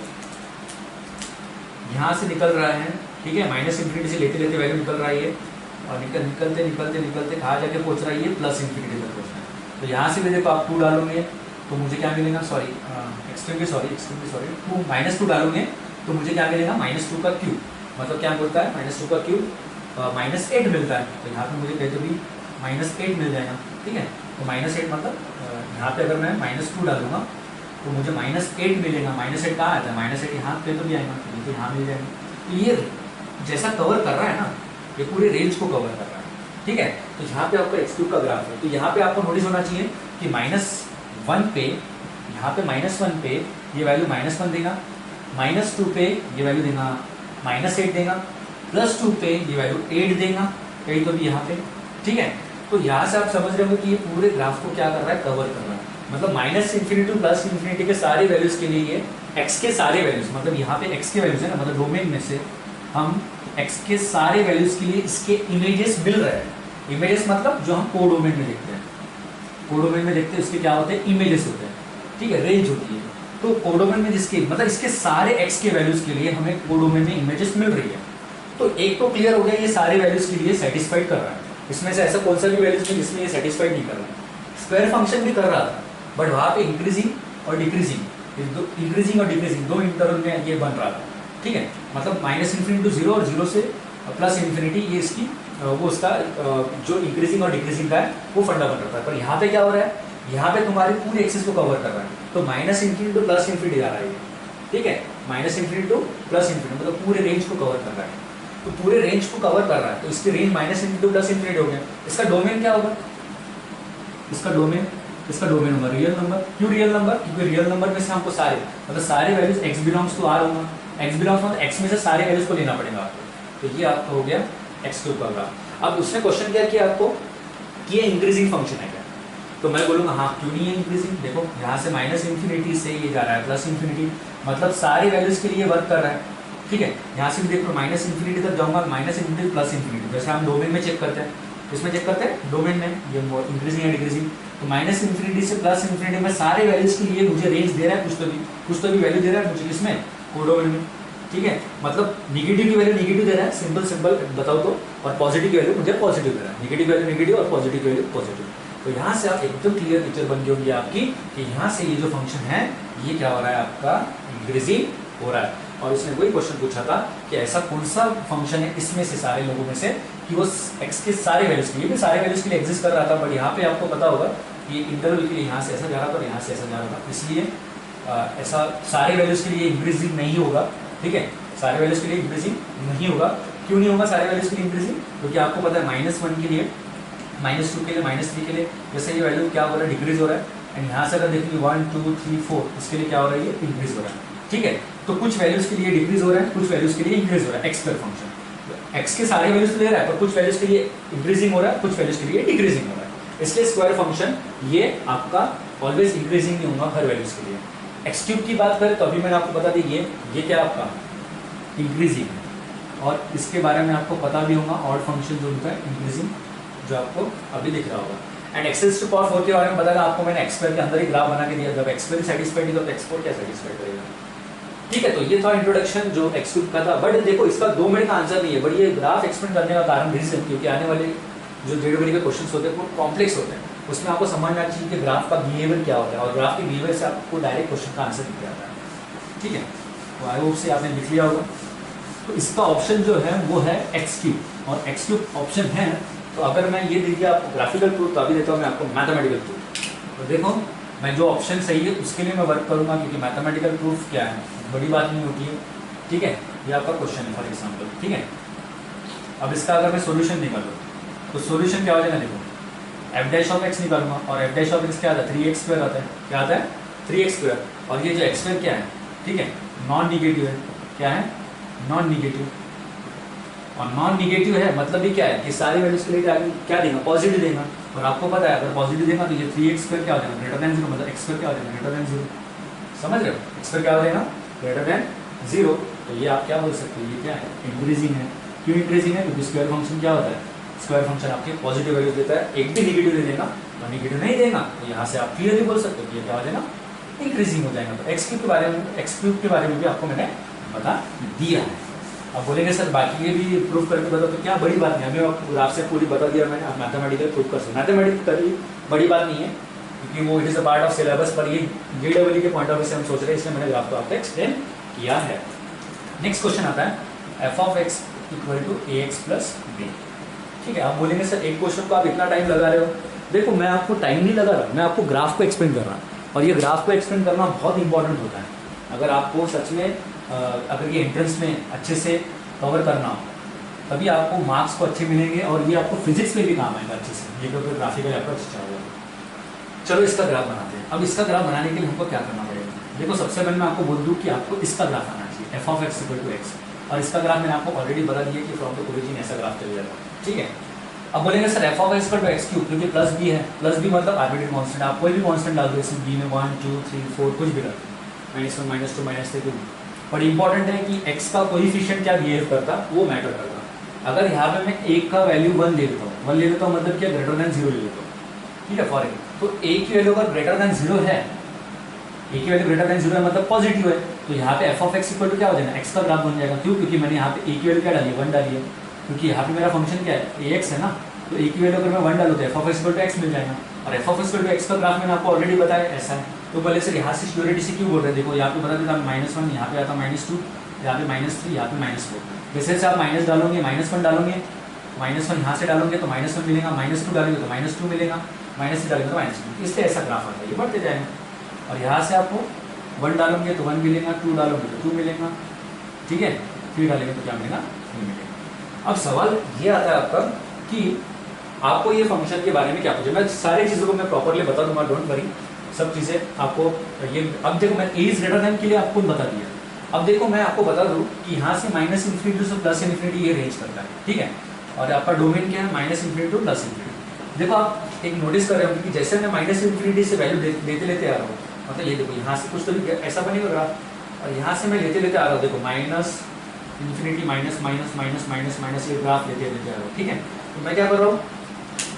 [SPEAKER 1] यहाँ से निकल रहा है, ठीक है। -∞ से लेते लेते वैल्यू निकल रहा है और निकलते कहाँ जाके पहुँच रहा है ये प्लस इन्फिनिटी तक पहुँच रहा है। तो यहाँ से भी देखो आप 2 डालोगे तो मुझे क्या मिलेगा, एक्सट्रीमली सॉरी 2 डालोगे तो मुझे क्या मिलेगा -2 का क्यूब। मतलब क्या बोलता है -2 का क्यूब -8 मिलता है। तो यहाँ पे मुझे कहते भी -8 मिल जाएगा, ठीक है। तो -8 मतलब यहाँ पे अगर मैं -2 डालूंगा तो मुझे -8 मिलेगा। -8 कहाँ आता है? -8 यहाँ पे तो भी आएगा, ये तो यहाँ मिल जाएगा। तो ये जैसा कवर कर रहा है ना, ये पूरे रेंज को कवर कर रहा है, ठीक है। तो यहाँ पे आपका एक्स क्यूब का ग्राफ है, तो यहाँ पे आपको नोटिस होना चाहिए कि -1 पे, यहाँ पे -1 पे ये वैल्यू -1 देगा, -2 पे ये वैल्यू देगा -8 देगा, +2 पे ये वैल्यू 8 देगा, 8 तो भी यहाँ पे, ठीक है। तो यहाँ से आप समझ रहे हो कि ये पूरे ग्राफ को क्या कर रहा है? कवर कर रहा है। मतलब -∞ टू +∞ के सारे वैल्यूज के लिए ये x के सारे वैल्यूज, मतलब यहाँ पे x के वैल्यूज है ना, मतलब डोमेन में से हम x के सारे वैल्यूज के लिए इसके इमेजेस मिल रहे हैं। इमेजेस मतलब जो हम कोडोमेन में देखते हैं, कोडोमेन में देखते हैं इसके क्या होते हैं? इमेजेस होते हैं, ठीक है, रेंज होती है। तो कोडोमेन में जिसके मतलब इसके सारे x के वैल्यूज के लिए हमें कोडोमेन में इमेजेस मिल रही है। तो एक तो क्लियर हो गया, ये सारे वैल्यूज के लिए सेटिस्फाइड कर रहा है। इसमें से ऐसा कौन सा भी वैल्यूज नहीं जिसमें ये सेटिस्फाइड नहीं कर रहा है। स्क्वायर फंक्शन भी कर रहा था, बट वहाँ पे इंक्रीजिंग और डिक्रीजिंग, इंक्रीजिंग और डिक्रीजिंग दो इंटरवल में ये बन रहा था, ठीक है। मतलब -∞ टू 0 और 0 से +∞, ये इसकी वो उसका जो इंक्रीजिंग और डिक्रीजिंग का है वो फंडा बन रहा था। पर यहाँ पे क्या हो रहा है? यहाँ पे तुम्हारी पूरी एक्सिस को कवर कर रहा है, तो -∞ टू +∞ जा रहा है, ठीक है। -∞ टू +∞ मतलब पूरे रेंज को कवर कर रहा है। तो पूरे रेंज को कवर कर रहा है, तो इसकी रेंज -∞ टू +∞ हो गया। इसका डोमेन क्या होगा? इसका डोमेन होगा रियल नंबर। क्यों रियल नंबर? क्योंकि रियल नंबर में से हमको सारे मतलब सारे values x belongs to r होगा। x बिलोंग्स मतलब x में से सारे वैल्यूज को लेना पड़ेगा आपको। तो ये आपका हो गया x क्यूब का ग्राफ। अब उसने क्वेश्चन क्या किया आपको कि ये इंक्रीजिंग फंक्शन है क्या? तो मैं बोलूँगा हाँ, क्यों नहीं है इंक्रीजिंग? देखो यहाँ से -∞ से ये जा रहा है +∞, मतलब सारे वैल्यूज के लिए वर्क कर रहा है, ठीक है। यहाँ से भी देख लो -∞ तक जाऊँगा, -∞ +∞, जैसे हम डोमेन में चेक करते हैं, इसमें चेक करते हैं डोमेन में ये इंक्रीजिंग या डिक्रीजिंग। तो -∞ से +∞ में सारे वैल्यूज के लिए मुझे रेंज दे रहा है, कुछ तो भी वैल्यू दे रहा है मुझे, किसमें? कोडोमेन में, ठीक है। मतलब निगेटिव की वैल्यू निगेटिव दे रहा है, सिंपल बताओ तो, और पॉजिटिव की वैल्यू मुझे पॉजिटिव दे रहा है। निगेटिव वैल्यू निगेटिव और पॉजिटिव वैल्यू पॉजिटिव। तो यहाँ से आप एकदम क्लियर पिक्चर बन गई होगी आपकी कि यहाँ से ये जो फंक्शन है ये क्या हो रहा है? आपका इंक्रीजिंग हो रहा है। और इसने वही क्वेश्चन पूछा था कि ऐसा कौन सा फंक्शन है इसमें से सारे लोगों में से कि वो x के सारे वैल्यूज के लिए भी सारे वैल्यूज के लिए एग्जिस्ट कर रहा था, बट यहाँ पे आपको पता होगा कि इंटरवल के लिए यहाँ से ऐसा जा रहा था और यहाँ से ऐसा जा रहा था, इसलिए ऐसा सारे वैल्यूज के लिए इंक्रीजिंग नहीं होगा, ठीक है। सारे वैल्यूज के लिए इंक्रीजिंग नहीं होगा। क्यों नहीं होगा सारे वैल्यूज के लिए इंक्रीजिंग? क्योंकि आपको पता है -1 के लिए, -2 के लिए, -3 के लिए जैसे ये वैल्यू क्या हो रहा है? डिक्रीज हो रहा है। एंड यहाँ से अगर देखिए 1 2 3 4 इसके लिए क्या हो रहा है? ये इंक्रीज हो रहा है, ठीक है। तो कुछ वैल्यूज के लिए डिक्रीज हो रहा है, कुछ वैल्यूज के लिए इंक्रीज हो रहा है। एक्स स्क्वायर फंक्शन एक्स के सारे वैल्यूज ले रहा है, पर कुछ वैल्यूज के लिए इंक्रीजिंग हो रहा है, कुछ वैल्यूज के लिए डिक्रीजिंग हो रहा है। इसलिए स्क्वायर फंक्शन ये आपका ऑलवेज इंक्रीजिंग नहीं होगा हर वैल्यूज के लिए। एक्स क्यूब की बात करें तो अभी मैंने आपको बता दी ये क्या आपका इंक्रीजिंग है, और इसके बारे में आपको पता भी होगा ऑड फंक्शन जो होता है इंक्रीजिंग, जो आपको अभी दिख रहा होगा। एंड x टू पावर 4 के बारे में बताया आपको मैंने x स्क्वायर के अंदर ही ग्राफ बना के दिया। जब x स्क्वायर सेटिस्फाइड नहीं तो x4 क्या सेटिस्फाइड करेगा, ठीक है। तो ये था इंट्रोडक्शन जो x क्यूब का था। बट देखो इसका 2 मिनट का आंसर नहीं है, बट ये ग्राफ एक्सप्लेन करने का कारण रीजन क्योंकि आने वाले जो डेढ़ के क्वेश्चन होते हैं वो कॉम्प्लेक्स होते हैं, उसमें आपको समझना चाहिए कि ग्राफ का बिहेवियर क्या होता है, और ग्राफ के बिहेवियर से आपको डायरेक्ट क्वेश्चन का आंसर दिख जाता है, ठीक है। तो आई होप से आपने लिख लिया होगा। तो इसका ऑप्शन जो है वो है x क्यूब, और x क्यूब ऑप्शन है। तो अगर मैं ये दे दिया आपको ग्राफिकल प्रूफ, तो अभी देता हूँ मैं आपको मैथमेटिकल प्रूफ। तो देखो मैं जो ऑप्शन सही है उसके लिए मैं वर्क करूँगा, क्योंकि मैथमेटिकल प्रूफ क्या है बड़ी बात नहीं होती है, ठीक है। ये आपका क्वेश्चन है फॉर एग्जाम्पल, ठीक है। अब इसका अगर मैं सोल्यूशन निकालूँ तो सोल्यूशन क्या हो जाएगा? देखो f' निकालूंगा, और f' क्या आता है? 3x² आता है। क्या आता है? 3x²। और ये जो x² क्या है? ठीक है, नॉन निगेटिव है। क्या है? Non negative. और नॉन निगेटिव है मतलब भी क्या है कि सारी वैल्यूज के लिए क्या देगा? पॉजिटिव देगा। और आपको पता है अगर पॉजिटिव देगा तो ये 3x² क्या हो जाएगा? ग्रेटर देन 0, मतलब x² क्या हो जाएगा? Greater than 0। समझ रहे हो? x² क्या हो जाएगा? Greater than 0। तो ये आप क्या बोल सकते हो? ये क्या है? इंक्रीजिंग है। क्यों इंक्रीजिंग है? क्योंकि स्क्वायर फंक्शन क्या होता है? स्क्वायर फंक्शन आपके पॉजिटिव वैल्यूज देता है, एक भी निगेटिव नहीं देगा और निगेटिव नहीं देगा, तो यहाँ से आप क्लियरली बोल सकते हो कि ये क्या हो जाएगा? इंक्रीजिंग हो जाएगा। तो एक्स क्यूब के बारे में भी आपको मैंने बता दिया है। अब बोलेंगे सर बाकी ये भी प्रूफ करके बताओ, तो क्या बड़ी बात नहीं, हमें आपको ग्राफ से पूरी बता दिया मैंने। आप मैथमेटिकल प्रूफ कर सकते। मैथमेटिकली बड़ी बात नहीं है क्योंकि वो it is a part of syllabus, पर ये JEE के पॉइंट ऑफ व्यू से हम सोच रहे हैं, इसलिए मैंने ग्राफ को आपको एक्सप्लेन किया है। नेक्स्ट क्वेश्चन आता है f(x) = ax + b। ठीक है, आप बोलेंगे सर एक क्वेश्चन को आप इतना टाइम लगा रहे हो। देखो मैं आपको टाइम नहीं लगा रहा, मैं आपको ग्राफ को एक्सप्लेन कर रहा हूँ। और ये ग्राफ को एक्सप्लेन करना बहुत इंपॉर्टेंट होता है। अगर आपको सच में अगर ये एंट्रेंस में अच्छे से कवर करना हो तभी आपको मार्क्स को अच्छे मिलेंगे और ये आपको फिजिक्स में भी काम आएगा अच्छे से, ये तो ग्राफिकल अप्रोच अच्छा होगा। चलो इसका ग्राफ बनाते हैं। अब इसका ग्राफ बनाने के लिए हमको क्या करना पड़ेगा? देखो सबसे पहले मैं आपको बोल दूँ कि आपको इसका ग्राफ आना चाहिए F of x equal to X, और इसका ग्राफ मैंने आपको ऑलरेडी बता दिया कि फ्रॉम द ओरिजिन ऐसा ग्राफ चल जाएगा, ठीक है। अब बोलेंगे sir F of x equal to x cube, क्योंकि प्लस बी है, प्लस बी मतलब आर्बिट्रेरी कांस्टेंट, आप कोई भी कांस्टेंट डाल दो इसमें, बी में 1 2 3 4 कुछ भी डाल दो, -1 -2 -3 कुछ भी। बट इंपॉर्टेंट है कि एक्स का कोएफिशिएंट क्या बिहेव करता वो मैटर करता। अगर यहाँ पे मैं एक का वैल्यू 1 ले लेता हूँ, 1 ले लेता हूँ मतलब क्या ग्रेटर देन 0 ले लेता हूँ, ठीक है। फॉर तो ए की वैल्यू अगर ग्रेटर देन 0 है, ए की वैल्यू ग्रेटर देन 0 है मतलब पॉजिटिव है, तो यहाँ पे F of x equal to क्या हो जाएगा? एक्स का ग्राफ बन जाएगा। क्यों? क्योंकि मैंने यहाँ पे ए की वैल्यू क्या डाली है? 1 डाली है, क्योंकि यहाँ पे मेरा फंक्शन क्या है? ए एक्स है ना, तो ए की वैल्यू अगर मैं 1 डालूँ तो F of x equal to x मिल जाएगा। और f of x equal to x का ग्राफ मैंने आपको ऑलरेडी बताया ऐसा है। तो पहले से यहाँ से श्योरिटी से क्यों बोल रहे हैं? देखो यहाँ पे बता देता -1, यहाँ पे आता -2, यहाँ पे -3, यहाँ पे -4। जैसे जैसे आप माइनस डालोगे, -1 डालोगे, -1 यहाँ से डालोगे तो -1 मिलेगा, -2 डालोगे तो -2 मिलेगा, -3 डालोगे तो -2, इसलिए ऐसा ग्राफ आता है, ये बढ़ते जाएंगे। और यहाँ से आपको 1 डालोगे तो 1 मिलेगा, 2 डालोगे तो 2 मिलेगा, ठीक है, 3 डालेंगे तो क्या मिलेगा? 3 मिलेगा। अब सवाल ये आता है आपका कि आपको ये फंक्शन के बारे में क्या पूछे। मैं सारी चीज़ों को मैं प्रॉपरली बता दूंगा, डोंट वरी, सब चीज़ें आपको ये। अब देखो मैं ए इज ग्रेटर देन के लिए आपको बता दिया। अब देखो मैं आपको बता दूं कि यहाँ से -∞ से +∞ ये रेंज करता है, ठीक है। और आपका डोमेन क्या है? -∞ to +∞। देखो आप एक नोटिस कर रहे हो कि जैसे मैं -∞ से वैल्यू देते लेते आ रहा हूँ, मतलब ये देखो यहाँ से कुछ तो ऐसा बनेगा ग्राफ, और यहाँ से मैं लेते लेते आ रहा हूँ, देखो -∞ माइनस ये ग्राफ लेते लेते आ रहा हूँ, ठीक है। तो मैं क्या कर रहा हूँ?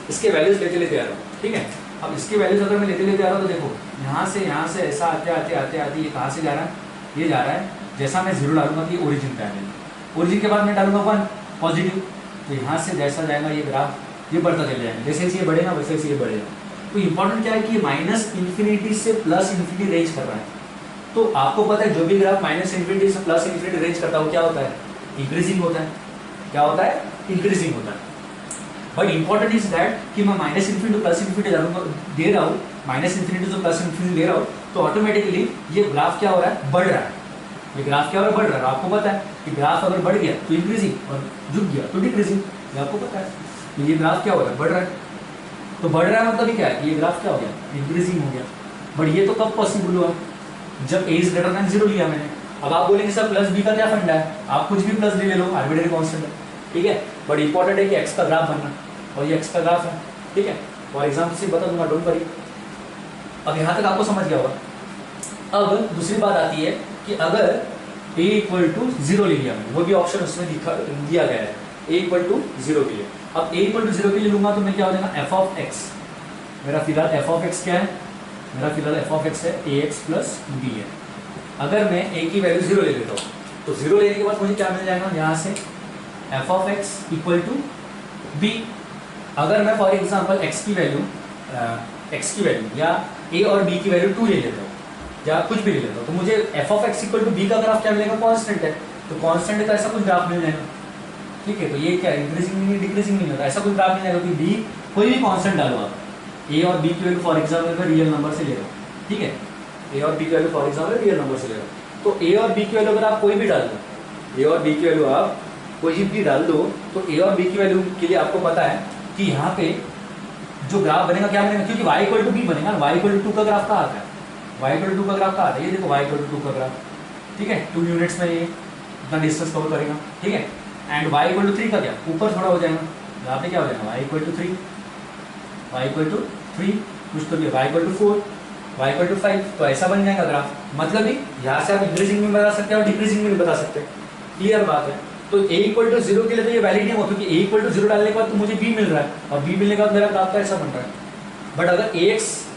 [SPEAKER 1] इसके वैल्यूज लेते लेते आ रहा हूँ, ठीक है। अब इसके वैल्यूज अगर मैं लेते लेते आ रहा हूँ तो देखो यहाँ से ऐसा आते आते आते आते ये कहाँ से जा रहा है? ये जा रहा है, जैसा मैं 0 डालूंगा तो ये ओरिजिन पे आएगा, ओरिजिन के बाद मैं डालूंगा 1 पॉजिटिव, तो यहाँ से जैसा जाएगा ये ग्राफ ये बढ़ता चले जाएगा, जैसे जैसे ये बढ़ेगा वैसे वैसे ये बढ़ेगा। तो इंपॉर्टेंट क्या है कि -∞ से +∞ रेंज कर रहा है। तो आपको पता है जो भी ग्राफ -∞ से +∞ रेंज करता है वो क्या होता है? इंक्रीजिंग होता है। क्या होता है? इंक्रीजिंग होता है। बट इंपॉर्टेंट इज दैट कि मैं -∞ to +∞ दे रहा हूँ, -∞ to +∞ दे रहा हूँ, तो ऑटोमेटिकली ये ग्राफ क्या हो रहा है? बढ़ रहा है। ये ग्राफ क्या हो रहा है? बढ़ रहा है। आपको पता है कि ग्राफ अगर बढ़ गया तो इंक्रीजिंग और झुक गया तो डिक्रीजिंग, ये आपको पता है। तो ये ग्राफ क्या हो रहा है? बढ़ रहा है। तो बढ़ रहा है मतलब ये क्या है? ये ग्राफ क्या हो गया? इंक्रीजिंग हो गया। बट ये तो कब पॉसिबल हुआ? जब ए इज ग्रेटर देन 0 लिया मैंने। अब आप बोलेंगे सर प्लस बी का क्या फंडा है? आप कुछ भी प्लस ले लो, आर्बिट्रेरी कांस्टेंट है, ठीक है। बट इंपॉर्टेंट है कि एक्स का ग्राफ बनना, और ये एक्स का ग्राफ है, ठीक है। फॉर एग्जाम्पल से बता दूंगा, डोंट वरी। अब यहाँ तक आपको समझ गया होगा। अब दूसरी बात आती है कि अगर a = 0 ले लिया मैंने, वो भी ऑप्शन उसमें दिया गया है, a = 0 के लिए। अब a = 0 के लिए लूंगा तो मैं क्या हो जाएगा? f ऑफ x, मेरा फिलहाल f ऑफ x क्या है? मेरा फिलहाल f ऑफ x है ax + b है। अगर मैं a की वैल्यू 0 ले लेता हूँ तो 0 लेने के बाद मुझे क्या मिल जाएगा? यहाँ से f ऑफ x = b। अगर मैं फॉर एग्जाम्पल x की वैल्यू या a और b की वैल्यू 2 ले लेता हूँ या कुछ भी ले लेता हूँ, तो मुझे f ऑफ x = b का ग्राफ क्या मिलेगा? कांस्टेंट है, तो कांस्टेंट का ऐसा कुछ ग्राफ मिल जाएगा, ठीक है। तो ये क्या इंक्रीजिंग नहीं डिक्रीजिंग नहीं होता, ऐसा कुछ ग्राफ मिल जाएगा कि b कोई भी कांस्टेंट डालो आप, a और b की वैल्यू फॉर एग्जाम्पल मैं रियल नंबर से ले रहा हूँ, ठीक है। a और b की value for example real number से ले रहा हूँ, तो a और b की वैल्यू अगर आप कोई भी डाल दो, a और b की वैल्यू आप कोई भी डाल दो, तो a और b की वैल्यू के लिए आपको पता है कि यहाँ पे जो ग्राफ बनेगा क्या बनेगा? क्योंकि y = b बनेगा, y = 2 का ग्राफ कहाँ आता है? y = 2 का ग्राफ कहाँ आता है? ये देखो y = 2 का ग्राफ, ठीक है। 2 यूनिट्स में ये इतना डिस्टेंस कवर करेगा, ठीक है। एंड y = 3 का क्या? ऊपर थोड़ा हो जाएगा, यहाँ पे क्या हो जाएगा? y = 3, y = 3 कुछ तो भी, y = 4, y = 5, तो ऐसा बन जाएगा ग्राफ। मतलब ही यहाँ से आप इंक्रीजिंग में बता सकते हैं और डिक्रीजिंग में बता सकते हैं, क्लियर बात है। तो a = 0 के लिए तो ये वैलिड नहीं होता, क्योंकि a = 0 डालने के बाद तो मुझे b मिल रहा है, और b मिलने के बाद मेरा ग्राफ का ऐसा बन रहा है। बट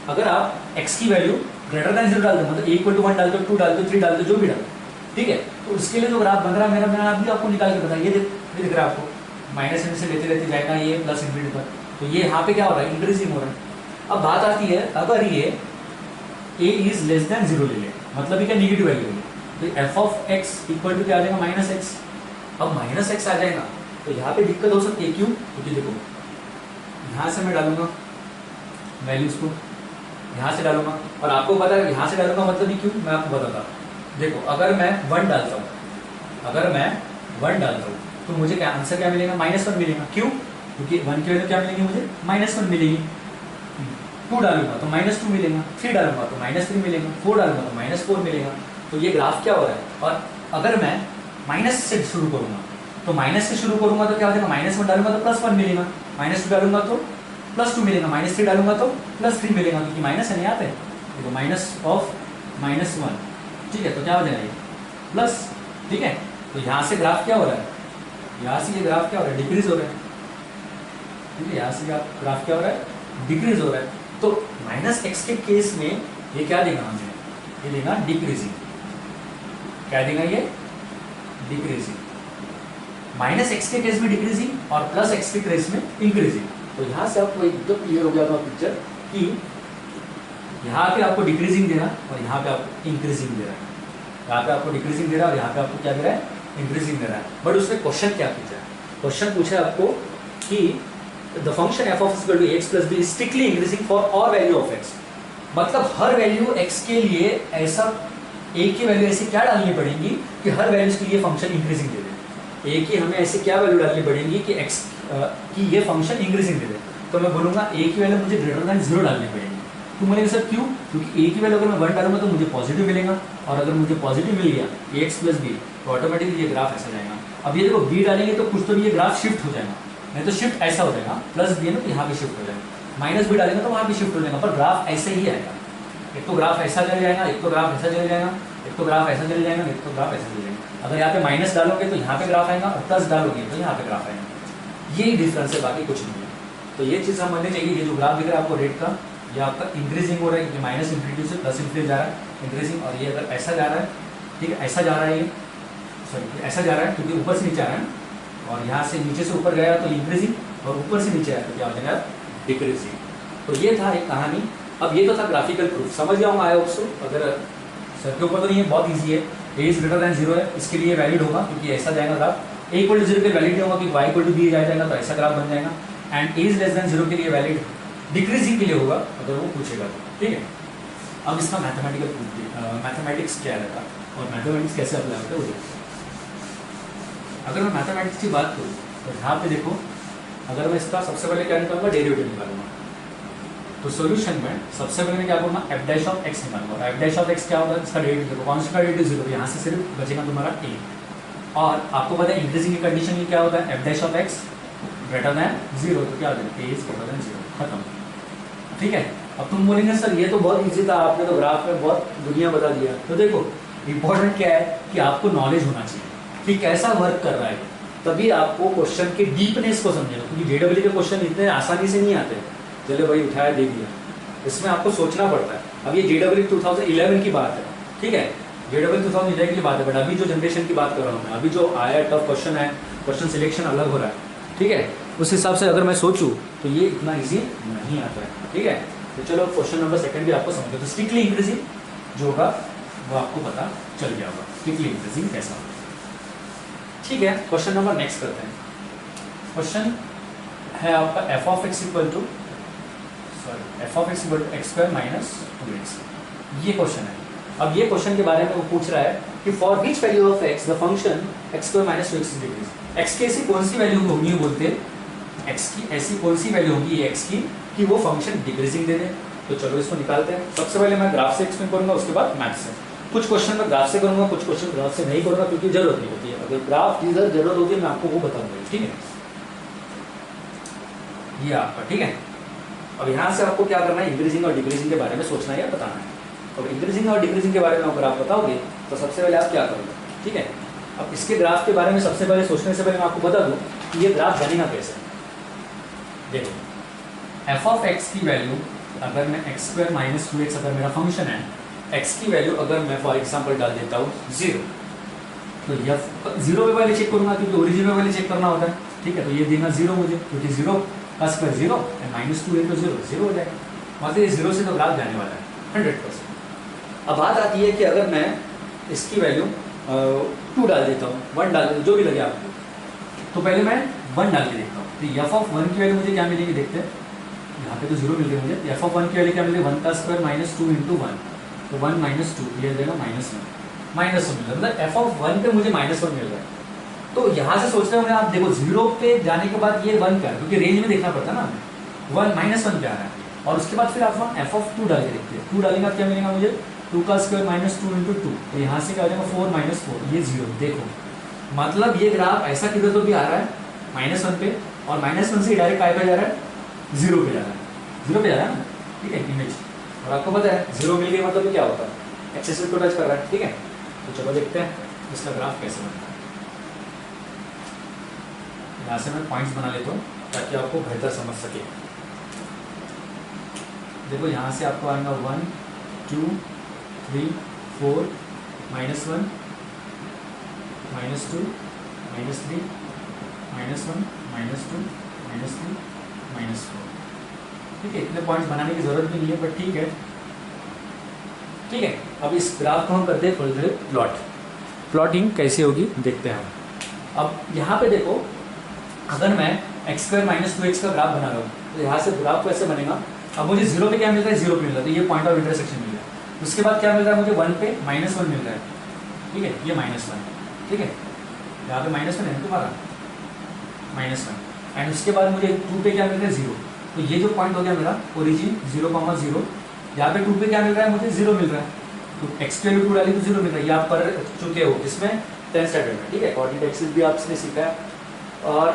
[SPEAKER 1] अगर आप x की वैल्यू ग्रेटर देन 0 डाल दो, मतलब a = 1 डाल दो, 2 डाल दो, 3 डाल दो, जो भी डाल, ठीक है, तो उसके लिए जो ग्राफ बन रहा है मेरा, मैं अभी आपको निकाल के बताया, ये दिख रहा है आपको, -∞ से लेते लेते जाएगा ये +∞ पर, तो ये यहाँ पे क्या हो रहा है? इंक्रीजिंग हो रहा है। अब बात आती है अगर ये a इज लेस देन 0 ले ले, मतलब ये क्या नेगेटिव वैल्यू है, तो f ऑफ x = क्या आ जाएगा? -x। अब -x आ जाएगा तो यहाँ पे दिक्कत हो सकती है, क्यों? क्योंकि देखो यहाँ से मैं डालूंगा वैल्यूज को, यहाँ से डालूंगा और आपको पता है यहाँ से डालूंगा मतलब ही क्यों, मैं आपको बताता हूँ। देखो अगर मैं 1 डालता हूँ, अगर मैं 1 डालता हूँ तो मुझे क्या आंसर क्या मिलेगा, -1 मिलेगा। क्यों? क्योंकि 1 की वैल्यू क्या मिलेगी मुझे, -1 मिलेगी। 2 डालूंगा तो -2 मिलेगा, 3 डालूंगा तो -3 मिलेगा, 4 डालूंगा तो -4 मिलेगा। तो ये ग्राफ क्या हो रहा है। और अगर मैं माइनस से शुरू करूंगा तो माइनस से शुरू करूंगा तो क्या हो जाएगा, -1 डालूंगा तो +1 मिलेगा, -2 डालूंगा तो +2 मिलेगा, -3 डालूंगा तो +3 मिलेगा, क्योंकि माइनस है नहीं आते। देखो -1, ठीक है, तो क्या हो जाएगा ये प्लस, ठीक है। तो यहाँ से ग्राफ क्या हो रहा है, यहाँ से ये ग्राफ क्या हो रहा है, डिक्रीज हो रहा है, ठीक है। यहाँ से ग्राफ क्या हो रहा है, डिक्रीज हो रहा है। तो -x के केस में ये क्या देगा हमें, ये देगा डिक्रीजिंग। क्या देगा ये, डिक्रीजिंग। -x के केस में डिक्रीजिंग और +x के केस में इंक्रीजिंग। तो यहाँ से आपको एकदम क्लियर हो गया था पिक्चर कि यहाँ पे आपको डिक्रीजिंग दे रहा और यहाँ पे आपको इंक्रीजिंग दे रहा है। यहाँ पे आपको डिक्रीजिंग दे रहा है और यहाँ पे आपको क्या दे रहा है, इंक्रीजिंग दे रहा है। बट उसमें क्वेश्चन क्या पूछा है, क्वेश्चन पूछा है आपको कि the function f of x + b is strictly increasing for all value of x। मतलब हर वैल्यू x के लिए ऐसा एक ही वैल्यू ऐसी क्या डालनी पड़ेगी कि हर वैल्यूज के लिए फंक्शन इंक्रीजिंग दे दे। एक ही हमें ऐसी क्या वैल्यू डालनी पड़ेगी कि x की ये फंक्शन इंक्रीजिंग दे दे। तो मैं बोलूँगा एक ही वैल्यू मुझे >0 डालनी पड़ेगी। तो बोलेंगे सर क्यों, क्योंकि एक ही वैल्यू अगर मैं 1 डालूंगा तो मुझे पॉजिटिव मिलेगा, और अगर मुझे पॉजिटिव मिल गया x + b तो ऑटोमेटिकली ये ग्राफ ऐसा जाएगा। अब ये देखो b डालेंगे तो कुछ तो भी ये ग्राफ शिफ्ट हो जाएगा, नहीं तो शिफ्ट ऐसा हो जाएगा, +b ना तो यहाँ पे शिफ्ट हो जाएगा, -b डालेंगे तो वहाँ पे शिफ्ट हो जाएगा, पर ग्राफ ऐसे ही आएगा। एक तो ग्राफ ऐसा चल जाएगा, एक तो ग्राफ ऐसा चल जाएगा, एक तो ग्राफ ऐसा चल जाएगा, एक तो ग्राफ ऐसा चल जाएगा। अगर यहाँ पे माइनस डालोगे तो यहाँ पे ग्राफ आएगा, और प्लस डालोगे तो यहाँ पे ग्राफ आएगा। यही डिफरेंस है, बाकी कुछ नहीं है। तो ये चीज़ समझनी चाहिए। ये जो ग्राफ दिख रहा है आपको रेट का, ये आपका इंक्रीजिंग हो रहा है, क्योंकि -∞ से +∞ जा रहा है इंक्रीजिंग। और ये अगर ऐसा जा रहा है, ठीक है, ऐसा जा रहा है, ये सॉरी ऐसा जा रहा है क्योंकि ऊपर से नीचे आ रहा है, और यहाँ से नीचे से ऊपर गया तो इंक्रीजिंग, और ऊपर से नीचे आया तो क्या हो जाएगा, डिक्रीजिंग। तो ये था एक कहानी। अब ये तो था ग्राफिकल प्रूफ, समझ गया हूँ आई होप सो। अगर सर के ऊपर तो नहीं है, बहुत ईजी है। a > 0 है, इसके लिए वैलिड होगा क्योंकि ऐसा जाएगा ग्राफ। a = 0 के वैलिड होगा कि y = b जाएगा तो ऐसा ग्राफ बन जाएगा। एंड a < 0 के लिए वैलिड डिक्रीजिंग के लिए होगा अगर वो पूछेगा तो, ठीक है। अब इसका मैथमेटिक्स क्या रहता और मैथमेटिक्स कैसे अप्लाई होता है वो देखिए। अगर मैं मैथमेटिक्स की बात करूँ तो यहाँ पे देखो, अगर मैं इसका सबसे पहले क्या निकालूंगा, डेरिवेटिव निकालूंगा। तो सॉल्यूशन में सबसे पहले मैं क्या करूँगा, f' निकालूंगा। f' क्या होगा, इसका डेरिवेटिव देखो, कौन सा डेरिवेटिव 0, यहाँ से सिर्फ बचेगा तुम्हारा a। और आपको पता है इंक्रीजिंग की कंडीशन क्या होता है, f' > 0, तो क्या हो जाएगा, a > 0, खत्म, ठीक है। अब तुम बोलेंगे सर ये तो बहुत इजी था, आपने तो ग्राफ में बहुत दुनिया बता दिया। तो देखो इंपॉर्टेंट क्या है कि आपको नॉलेज होना चाहिए कि कैसा वर्क कर रहा है, तभी आपको क्वेश्चन के डीपनेस को समझेगा। क्योंकि जेडब्ल्यू के क्वेश्चन इतने आसानी से नहीं आते, चलो भाई उठाया दे दिया, इसमें आपको सोचना पड़ता है। अब ये जेडब्ल्यू 2011 की बात है, ठीक है, जेडब्ल्यू 2011 की बात है, बट अभी जो जनरेशन की बात कर रहा हूँ मैं, अभी जो आया टफ क्वेश्चन है, क्वेश्चन सिलेक्शन अलग हो रहा है, ठीक है। उस हिसाब से अगर मैं सोचूं तो ये इतना इजी नहीं आता है, ठीक है। तो चलो क्वेश्चन नंबर 2 भी आपको समझो। तो स्ट्रिक्टली इंक्रीजिंग जो होगा वो आपको पता चल गया होगा, स्ट्रिक्टली इंक्रीजिंग कैसा होगा, ठीक है। क्वेश्चन नंबर नेक्स्ट करते हैं। क्वेश्चन है आपका f of x = x² - 2x, ये क्वेश्चन है। अब ये क्वेश्चन के बारे में वो पूछ रहा है कि for which value of x the function x² - 2x is decrease. x की ऐसी कौन सी वैल्यू होगी, बोलते हैं x की ऐसी कौन सी वैल्यू होगी x की कि वो फंक्शन डिक्रीजिंग दे दे। तो चलो इसको निकालते हैं। सबसे पहले मैं ग्राफ से एक्सप्लेन करूंगा, उसके बाद मैथ से। कुछ क्वेश्चन मैं ग्राफ से करूंगा, कुछ क्वेश्चन ग्राफ से नहीं करूंगा क्योंकि जरूरत नहीं होती है। अगर ग्राफ की जरूरत होती है मैं आपको वो बताऊंगा, ठीक है। ये आपका, ठीक है। अब यहाँ से आपको क्या करना है, इंक्रीजिंग और डिक्रीजिंग के बारे में सोचना है या बताना है। और इंक्रीजिंग और डिक्रीजिंग के बारे में अगर आप बताओगे तो सबसे पहले आप क्या करोगे, ठीक है। अब इसके ग्राफ के बारे में सबसे पहले सोचने से पहले मैं आपको बता दूं कि ये ग्राफ बनेगा कैसे। देखो f of x की वैल्यू अगर मैं x² - 2x अगर मेरा फंक्शन है, x की वैल्यू अगर मैं फॉर एग्जांपल डाल देता हूँ 0, तो यह 0 पे पहले चेक करूंगा क्योंकि ओरिजिन पे पहले चेक करना होता है, ठीक है। तो ये देना 0 मुझे, क्योंकि 0 का स्क्वायर 0 -2 है तो 0 हो जाएगा, मतलब ये 0 से तो ग्राफ जाने वाला है 100%। अब बात आती है कि अगर मैं इसकी वैल्यू 2 डाल देता हूँ, 1 डाल देता हूँ, जो भी लगे आपको, तो पहले मैं 1 डाल के देखता हूँ। तो f of 1 की वैल्यू मुझे क्या मिलेगी देखते हैं। यहाँ पे तो जीरो मिल गया मुझे, एफ ऑफ वन की वैल्यू क्या मिल गई, वन का square minus two into one, तो वन माइनस टू ये देगा माइनस वन मिल रहा है, मतलब एफ ऑफ वन पे मुझे माइनस वन मिल रहा है। तो यहाँ से सोचते होंगे आप, देखो जीरो पे जाने के बाद ये वन क्या है, क्योंकि रेंज में देखना पड़ता है ना, वन माइनस वन क्या आ रहा है, और उसके बाद फिर आप वहाँ एफ ऑफ टू डाल के देखते हैं, टू डालेंगे क्या मिलेगा मुझे, टू का square minus two into two, तो यहाँ से क्या आ जाएगा फोर माइनस फोर, ये जीरो। देखो मतलब ये ग्राफ ऐसा किधर तो भी आ रहा है माइनस वन पे, और माइनस वन से डायरेक्ट काय पे जा रहा है, जीरो पे जा रहा है, जीरो पे जा रहा है ना, ठीक है इमेज। और आपको पता है जीरो मिल गया मतलब क्या होता है, एक्सिस को टच कर रहा है, ठीक है। तो चलो देखते हैं इसका ग्राफ कैसे बनता है। यहाँ से मैं पॉइंट्स बना लेता हूँ ताकि आपको बेहतर समझ सके। देखो यहाँ से आपको आएगा one two three four minus one minus two minus three minus one minus two minus three minus four, ठीक है। इतने पॉइंट्स बनाने की जरूरत भी नहीं है, बट ठीक है, ठीक है। अब इस ग्राफ को हम करते हैं थोड़ी देर प्लॉटिंग कैसे होगी देखते हैं हम। अब यहाँ पे देखो, अगर मैं x square minus two x का ग्राफ बना रहा हूँ, तो यहाँ से ग्राफ कैसे बनेगा, अब मुझे जीरो पे क्या मिल रहा है, जीरो पे मिल रहा है, तो ये पॉइंट ऑफ इंटरसेक्शन मिल रहा है। उसके बाद क्या मिल रहा है मुझे, वन पे माइनस वन मिल रहा है, ठीक है, ये माइनस वन, ठीक है, यहाँ पे माइनस वन है तुम्हारा माइनस वन, एंड उसके बाद मुझे टू पे क्या मिल रहा है, जीरो। तो ये जो पॉइंट हो गया मेरा ओरिजिन जीरो कॉमा जीरो, यहाँ पे टू पे क्या मिल रहा है मुझे, जीरो मिल रहा है, तो एक्स की वैल्यू टू डाली तो जीरो मिल रहा है, ये आप कर चुके हो इसमें 10th स्टैंडर्ड में, ठीक है। कोऑर्डिनेट एक्सिस भी आपने सीखा है। और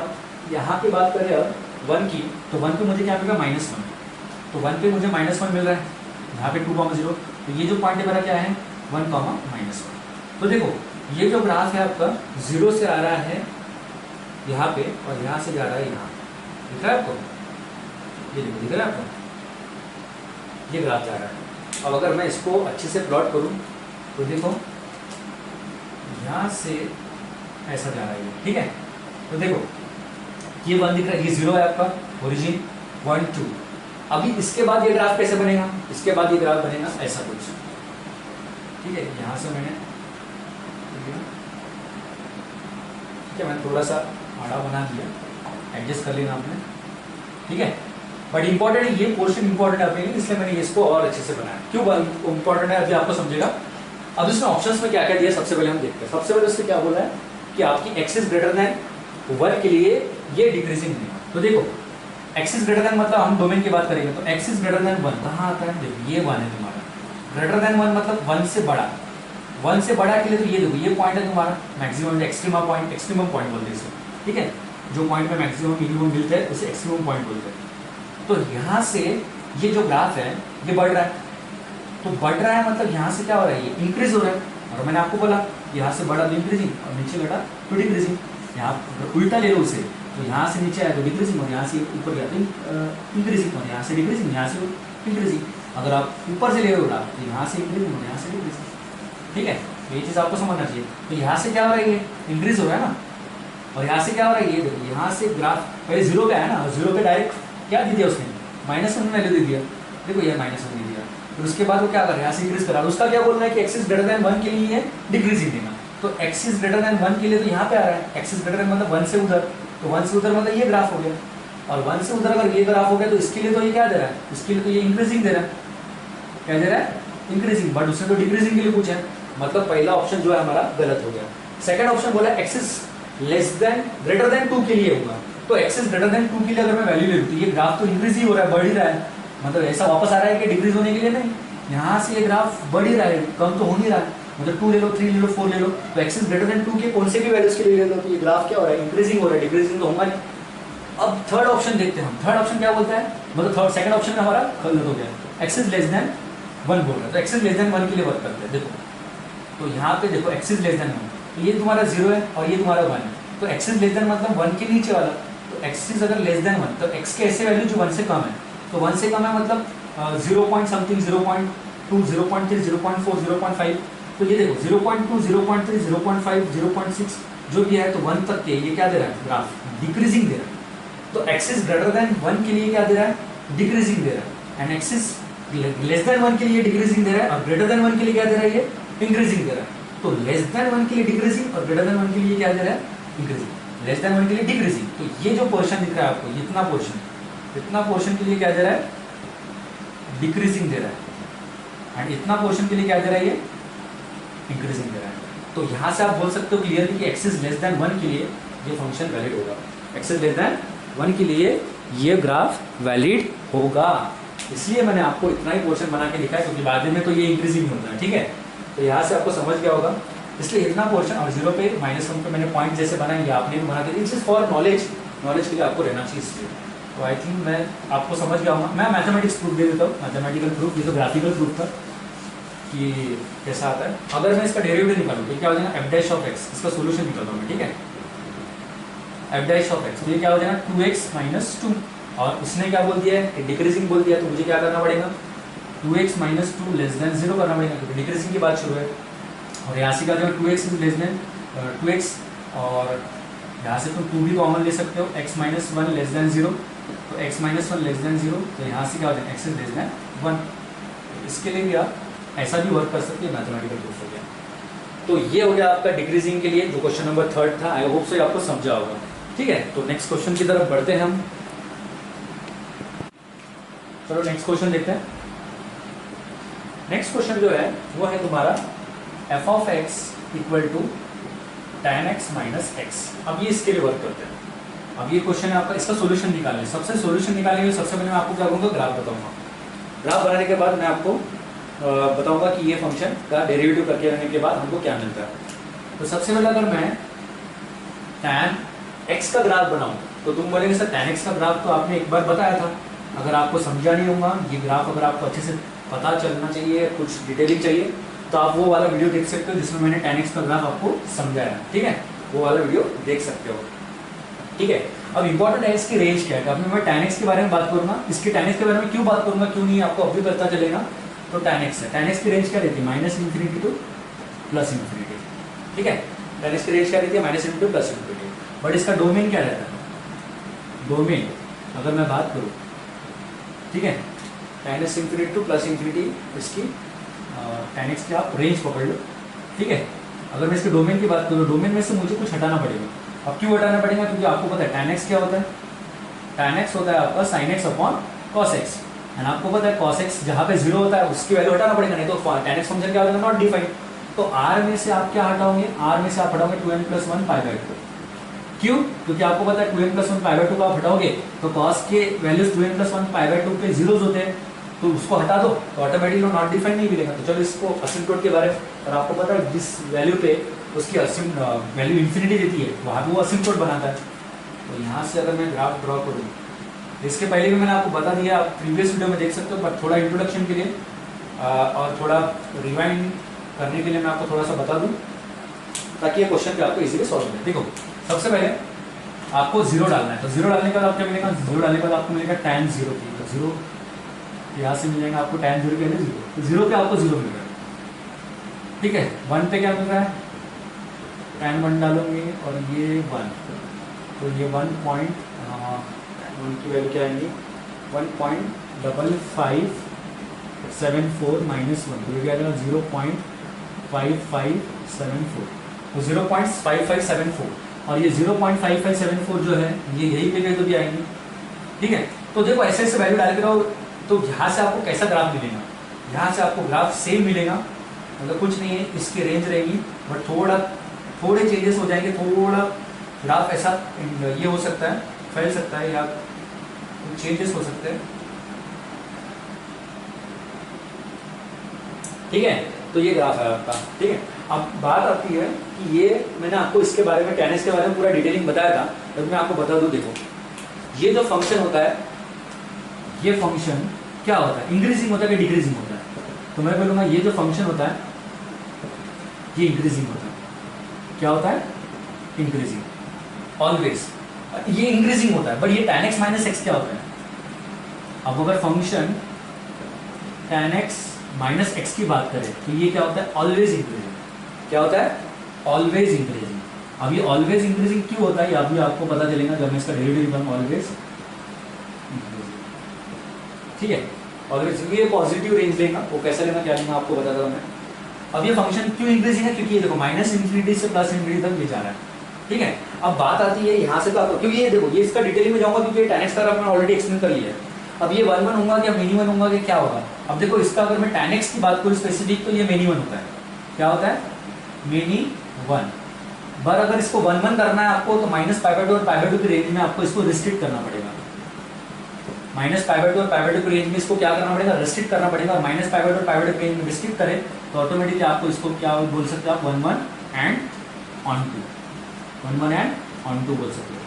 [SPEAKER 1] यहाँ की बात करें अब वन की, तो वन पे मुझे क्या मिल रहा है, माइनस वन, तो वन पे मुझे माइनस वन मिल रहा है, यहाँ पे टू कॉमा जीरो, तो ये जो पॉइंट है मेरा क्या है, वन कॉमा माइनस वन। तो देखो ये जो ग्राफ है आपका जीरो से आ रहा है यहाँ पे, और यहाँ से जा रहा है यहाँ, दिख रहा है आपको, ये देखो दिख रहा है आपको, ये ग्राफ जा रहा है। अब अगर मैं इसको अच्छे से प्लॉट करूं तो देखो यहाँ से ऐसा जा रहा है, ठीक है। तो देखो ये वन दिख रहा है, ये जीरो है आपका ओरिजिन, वन टू। अभी इसके बाद ये ग्राफ कैसे बनेगा, इसके बाद ये ग्राफ बनेगा ऐसा कुछ, ठीक है। यहाँ से मैंने ठीक है, मैंने थोड़ा सा आड़ा बना दिया, एडजस्ट कर लेना आपने, ठीक है। बट इंपॉर्टेंट है, ये पोर्शन इंपॉर्टेंट है आपके लिए, इसलिए मैंने इसको और अच्छे से बनाया। क्यों इंपॉर्टेंट है अभी आपको समझेगा। अब इसमें ऑप्शंस में क्या क्या दिया सबसे पहले हम देखते हैं। सबसे पहले उससे क्या बोला है कि आपकी एक्सिस ग्रेटर देन वन के लिए ये डिक्रीजिंग नहीं है। तो देखो एक्सिस ग्रेटर देन मतलब हम डोमेन की बात करेंगे, तो एक्सिस ग्रेटर देन वन कहाँ आता है, देखो ये वन है तुम्हारा, ग्रेटर देन वन मतलब वन से बड़ा, वन से बड़ा के लिए तो ये देखो ये पॉइंट है तुम्हारा मैक्सिमम एक्सट्रीमम पॉइंट बोलते हैं इसे, ठीक है। जो पॉइंट में मैक्सिमम मिनिमम मिलता है उसे एक्सट्रीमम पॉइंट बोलते हैं। तो यहाँ से ये जो ग्राफ है ये बढ़ रहा है, तो बढ़ रहा है मतलब यहाँ से क्या हो रहा है, ये इंक्रीज हो रहा है। और मैंने आपको बोला यहाँ से बढ़ा तो इंक्रीजिंग और नीचे घटा तो डिक्रीजिंग। यहाँ उल्टा ले लो उसे, तो यहाँ से नीचे आया तो डिक्रीजिंग और यहाँ से ऊपर गया तो इंक्रीजिंग, और यहाँ से डिक्रीजिंग, यहाँ से इंक्रीजिंग। अगर आप ऊपर से ले लो ग्राफ तो यहाँ से इंक्रीजिंग और यहाँ से डिक्रीजिंग, ठीक है। तो ये चीज़ आपको समझना चाहिए। तो यहाँ से क्या हो रहा है, ये इंक्रीज हो रहा है ना, और यहाँ से क्या हो रहा है, ये देखिए यहाँ से ग्राफ पहले जीरो पे आया ना, और जीरो पे डायरेक्ट क्या दे दिया उसने, माइनस वन वैल्यू दे दिया, देखो ये माइनस वन दे दिया। फिर उसके बाद वो क्या कर रहा है, यहाँ से इंक्रीज करा, उसका क्या बोलना है कि एक्सिस ग्रेटर देन वन के लिए डिक्रीजिंग देना। तो एक्सिस ग्रेटर देन वन के लिए तो यहाँ पे आ रहा है, एक्सिस ग्रेटर देन मतलब वन से उधर, तो वन से उधर मतलब ये ग्राफ हो गया, और वन से उधर अगर ये ग्राफ हो गया तो इसके लिए तो ये क्या दे रहा है, इसके लिए तो ये इंक्रीजिंग दे रहा है, क्या दे रहा है, इंक्रीजिंग। बट उसने तो डिक्रीजिंग के लिए पूछा है, मतलब पहला ऑप्शन जो है हमारा गलत हो गया। सेकंड ऑप्शन बोला X is less than greater than two के लिए होगा, तो एक्सिस ग्रेटर देन टू के लिए अगर मैं वैल्यू ले लूँ तो ये ग्राफ तो इंक्रीज ही हो रहा है, बढ़ ही रहा है, मतलब ऐसा वापस आ रहा है कि डिक्रीज होने के लिए नहीं, यहाँ से ये ग्राफ बढ़ ही रहा है, कम तो हो नहीं रहा है। मतलब 2 ले लो, 3 ले लो, 4 ले लो, तो एक्सिस ग्रेटर देन 2 के कौन से भी वैल्यूज के लिए ले लो तो ये ग्राफ क्या हो रहा है, इंक्रीजिंग हो रहा है, डिक्रीजिंग तो होगा नहीं। अब थर्ड ऑप्शन देखते हैं हम, थर्ड ऑप्शन क्या बोलता है, मतलब सेकंड ऑप्शन में हमारा गलत हो गया, एक्सिस लेस देन वन बोल रहा है, तो एक्सिस लेस देन वन के लिए वर्क करते हैं। देखो तो यहाँ पे देखो एक्सिस लेस देन वन, तो ये तुम्हारा 0 है और ये तुम्हारा 1 है, तो एक्सिस लेस देन मतलब 1 के नीचे वाला, तो एक्सिस अगर लेस देन 1 तो एक्स के ऐसे वैल्यू जो 1 से कम है, तो 1 से कम है मतलब 0 पॉइंट समथिंग, 0.2, 0.3, 0.4, 0.5, तो ये देखो 0.2, 0.3, 0.5, 0.6 जो भी है, तो 1 तक के ये क्या दे रहा है, ग्राफ डिक्रीजिंग दे रहा है। तो एक्सिस ग्रेटर देन 1 के लिए क्या दे रहा है, डिक्रीजिंग दे रहा है, एंड एक्सिस लेस देन 1 के लिए डिक्रीजिंग दे रहा है, और ग्रेटर देन 1 के लिए क्या दे रहा है, ये इंक्रीजिंग दे रहा है। तो लेस देन 1 के लिए डिक्रीजिंग और ग्रेटर देन 1 के लिए क्या दे रहा है, इंक्रीजिंग। लेस देन 1 के लिए डिक्रीजिंग, तो ये जो पोर्शन दिख रहा है आपको, इतना पोर्शन इतना पोर्शन के लिए क्या दे रहा है, डिक्रीजिंग दे रहा है, एंड इतना पोर्शन के लिए क्या दे रहा है, ये इंक्रीजिंग दे रहा है। तो यहाँ से आप बोल सकते हो क्लियरली कि x इज लेस देन 1 के लिए ये फंक्शन वैलिड होगा, x इज लेस देन 1 के लिए ये ग्राफ वैलिड होगा। इसलिए मैंने आपको इतना ही पोर्शन बना के लिखा है, क्योंकि बाद में तो ये इंक्रीजिंग होता है, ठीक है। तो यहाँ से आपको समझ गया होगा, इसलिए इतना पोर्शन, और 0 पे -1 पे मैंने पॉइंट जैसे बनाए, ये आपने भी बना के दी, इट्स फॉर नॉलेज, नॉलेज के लिए आपको रहना चाहिए इसलिए। तो आई थिंक मैं आपको समझ गया हूँ। मैं मैथमेटिक्स प्रूफ दे देता हूँ, मैथमेटिकल प्रूफ, ये तो ग्राफिकल प्रूफ था कि कैसा आता है। अगर मैं इसका डेरिवेटिव निकालूँ तो क्या हो जाएगा, f डैश ऑफ x, इसका सोल्यूशन निकालता हूँ मैं, ठीक है। f डैश ऑफ x, तो ये क्या हो जाएगा 2x माइनस 2, और उसने क्या बोल दिया है, डिक्रीजिंग बोल दिया, तो मुझे क्या करना पड़ेगा, 2x माइनस 2 लेस देन 0 करना पड़ेगा, क्योंकि डिक्रीजिंग की बात शुरू है। और यहाँ से क्या हो जाएगा 2x is less than 2x, और यहाँ से तुम 2 भी कॉमन ले सकते हो, x माइनस 1 लेस देन 0, तो x माइनस 1 लेस देन 0, तो यहाँ से क्या हो जाएगा x इज लेस देन 1। इसके लिए भी आप ऐसा भी वर्क कर सकते हैं, मैथमेटिकल प्रूफ हो गया। तो ये हो गया आपका डिक्रीजिंग के लिए, जो क्वेश्चन नंबर 3 था। आई होप से आपको समझा होगा, ठीक है। तो नेक्स्ट क्वेश्चन की तरफ बढ़ते हैं हम। चलो नेक्स्ट क्वेश्चन देखते हैं। नेक्स्ट क्वेश्चन जो है वो है तुम्हारा f of x equal to tan x minus x। अब ये इसके लिए वर्क करते हैं। अब ये क्वेश्चन है आपका, इसका सोल्यूशन निकालना है। सबसे सोल्यूशन निकालने के सबसे पहले मैं आपको क्या करूँगा, ग्राफ बताऊंगा। ग्राफ बनाने के बाद मैं आपको बताऊंगा कि ये फंक्शन का डेरिवेटिव करके रहने के बाद हमको क्या मिलता है। तो सबसे पहले अगर मैं tan x का ग्राफ बनाऊं तो तुम बोलेंगे सर tan x का ग्राफ तो आपने एक बार बताया था। अगर आपको समझा नहीं होगा ये ग्राफ, अगर आपको अच्छे से पता चलना चाहिए, कुछ डिटेलिंग चाहिए, तो आप वो वाला वीडियो देख सकते हो जिसमें मैंने tan x का ग्राफ आपको समझाया, ठीक है। वो वाला वीडियो देख सकते हो, ठीक है। अब इंपॉर्टेंट है इसकी रेंज क्या है। अब मैं tan x के बारे में बात करूंगा, इसके tan x के बारे में क्यों बात करूंगा, क्यों नहीं, आपको अभी पता चलेगा। तो tan x है, tan x की रेंज क्या रहती है, -∞ टू +∞, ठीक है। tan x की रेंज क्या रहती है, -∞ टू +∞। बट इसका डोमेन क्या रहता है, डोमेन अगर मैं बात करूँ, ठीक है, -∞ टू +∞, इसकी tan x की आप रेंज पकड़ लो, ठीक है। अगर मैं इसके डोमेन की बात करूँ, डोमेन में से मुझे कुछ हटाना पड़ेगा। अब क्यों हटाना पड़ेगा, क्योंकि आपको पता है tan x क्या होता है, tan x होता है आपका sin x upon cos x, and आपको पता है cos x जहाँ पे 0 होता है उसकी वैल्यू हटाना पड़ेगा, नहीं तो tan x फंक्शन क्या हो जाएगा, नॉट डिफाइंड। तो r में से आप क्या हटाओगे, r में से आप हटाओगे 2n + 1 π/2। क्यों, क्योंकि आपको पता है 2n + 1 π/2 को आप हटाओगे तो cos के वैल्यूज 2n + 1 π/2 पे जीरोज होते हैं, तो उसको हटा दो तो ऑटोमेटिकली नॉट डिफाइंड नहीं मिलेगा। तो चलो इसको असिम्प्टोट के बारे में, और आपको पता है जिस वैल्यू पे उसकी वैल्यू इन्फिनिटी देती है वहाँ पे वो असिम्प्टोट बनाता है। तो यहाँ से अगर मैं ग्राफ ड्रॉ करूँ, इसके पहले भी मैंने आपको बता दिया, आप प्रीवियस वीडियो में देख सकते हो, बट थोड़ा इंट्रोडक्शन के लिए और थोड़ा रिवाइंड करने के लिए मैं आपको थोड़ा सा बता दूँ ताकि ये क्वेश्चन पे आपको इजीली सॉल्व हो। देखो सबसे पहले आपको 0 डालना है, तो 0 डालने के बाद आपको मिलेगा, 0 डालने के बाद आपको मिलेगा tan 0 की, तो 0 यहाँ से मिल जाएगा आपको tan 0 के लिए 0, तो 0 पे आपको 0 मिल रहा है, ठीक है। 1 पे क्या मिल रहा है, tan 1 डालोगे और ये 1, तो ये 1 की वैल्यू क्या आएंगी, 1.5574 -1, तो ये क्या आएगा 0.5574, तो 0.5574, और ये 0.5574 जो है ये यही पे तो भी आएंगी, ठीक है। तो देखो ऐसे ऐसे वैल्यू डाल के रहो, तो यहाँ से आपको कैसा ग्राफ मिलेगा, यहाँ से आपको ग्राफ सेम मिलेगा, मतलब कुछ नहीं है, इसकी रेंज रहेगी, बट थोड़े चेंजेस हो जाएंगे, थोड़ा ग्राफ ऐसा ये हो सकता है, फैल सकता है, या चेंजेस हो सकते हैं, ठीक है। तो ये ग्राफ है आपका, ठीक है। अब बात आती है कि ये मैंने आपको इसके बारे में tan x के बारे में पूरा डिटेलिंग बताया था, तो मैं आपको बता दूं, देखो ये जो फंक्शन होता है, ये फंक्शन क्या होता है, इंक्रीजिंग होता है कि डिक्रीजिंग होता है, तो मैं बोलूँगा ये जो फंक्शन होता है ये इंक्रीजिंग होता है। क्या होता है, इंक्रीजिंग, ऑलवेज ये इंक्रीजिंग होता है। बट ये tan x माइनस x क्या होता है, अब अगर function tan x minus x की बात करें तो ये क्या होता है, ऑलवेज इंक्रीजिंग। क्या होता है, ऑलवेज इंक्रीजिंग। अब ये ऑलवेज इंक्रीजिंग क्यों होता है, अभी आपको पता चलेगा जब मैं इसका डेरिवेटिव निकालूंगा, ऑलवेज इंक्रीजिंग, ठीक है। ऑलवेज ये पॉजिटिव रेंज लेगा, वो कैसे लेना क्या लेना आपको बताता हूँ मैं। अब ये फंक्शन क्यों इंक्रीजिंग है, क्योंकि ये देखो -∞ से +∞ तक ले जा रहा है, ठीक है। अब बात आती है यहाँ से तो आपको, क्योंकि ये देखो ये इसका डिटेलिंग में जाऊंगा क्योंकि tan x का मैंने ऑलरेडी एक्सप्लेन कर लिया है। अब ये 1 1 होगा क्या मेनी 1 होगा कि क्या होगा? अब देखो इसका अगर मैं tan x की बात करूँ स्पेसिफिक तो ये मेनी 1 होता है। क्या होता है? मेनी 1। पर अगर इसको 1 1 करना है आपको तो -π/2 और π/2 की रेंज में आपको इसको रिस्ट्रिक्ट करना पड़ेगा। -π/2 और π/2 की रेंज में इसको क्या करना पड़ेगा? रिस्ट्रिक्ट करना पड़ेगा। और -π/2 और π/2 की रेंज में रिस्ट्रिक्ट करें तो ऑटोमेटिकली आपको इसको क्या बोल सकते हो आप? 1 1 and onto, 1 1 and onto बोल सकते हो।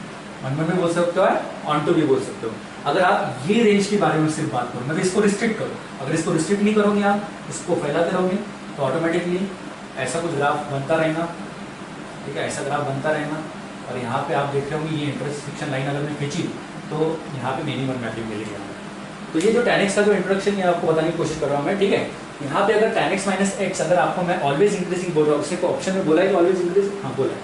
[SPEAKER 1] 1 1 भी बोल सकते हो, ऑन टू भी बोल सकते हो। अगर आप ये रेंज के बारे में सिर्फ बात करो, मतलब इसको रिस्ट्रिक्ट करो, अगर इसको रिस्ट्रिक्ट नहीं करोगे आप, इसको फैलाते रहोगे तो ऑटोमेटिकली ऐसा कुछ ग्राफ बनता रहेगा। ठीक है, ऐसा ग्राफ बनता रहेगा। और यहाँ पे आप देख रहे होंगे ये इंटरसेक्शन लाइन अगर मैं खींची तो यहाँ पे मेनी 1 वैल्यू मिलेगी हमें। तो ये जो tan x का जो इंट्रोडक्शन है आपको बताने की कोशिश कर रहा हूँ मैं, ठीक है। यहाँ पे अगर tan x माइनस एक्स अगर आपको मैं ऑलवेज इंक्रीजिंग बोल रहा हूँ, उसे को ऑप्शन में बोला है कि ऑलवेज इंक्रीज, हाँ बोला है,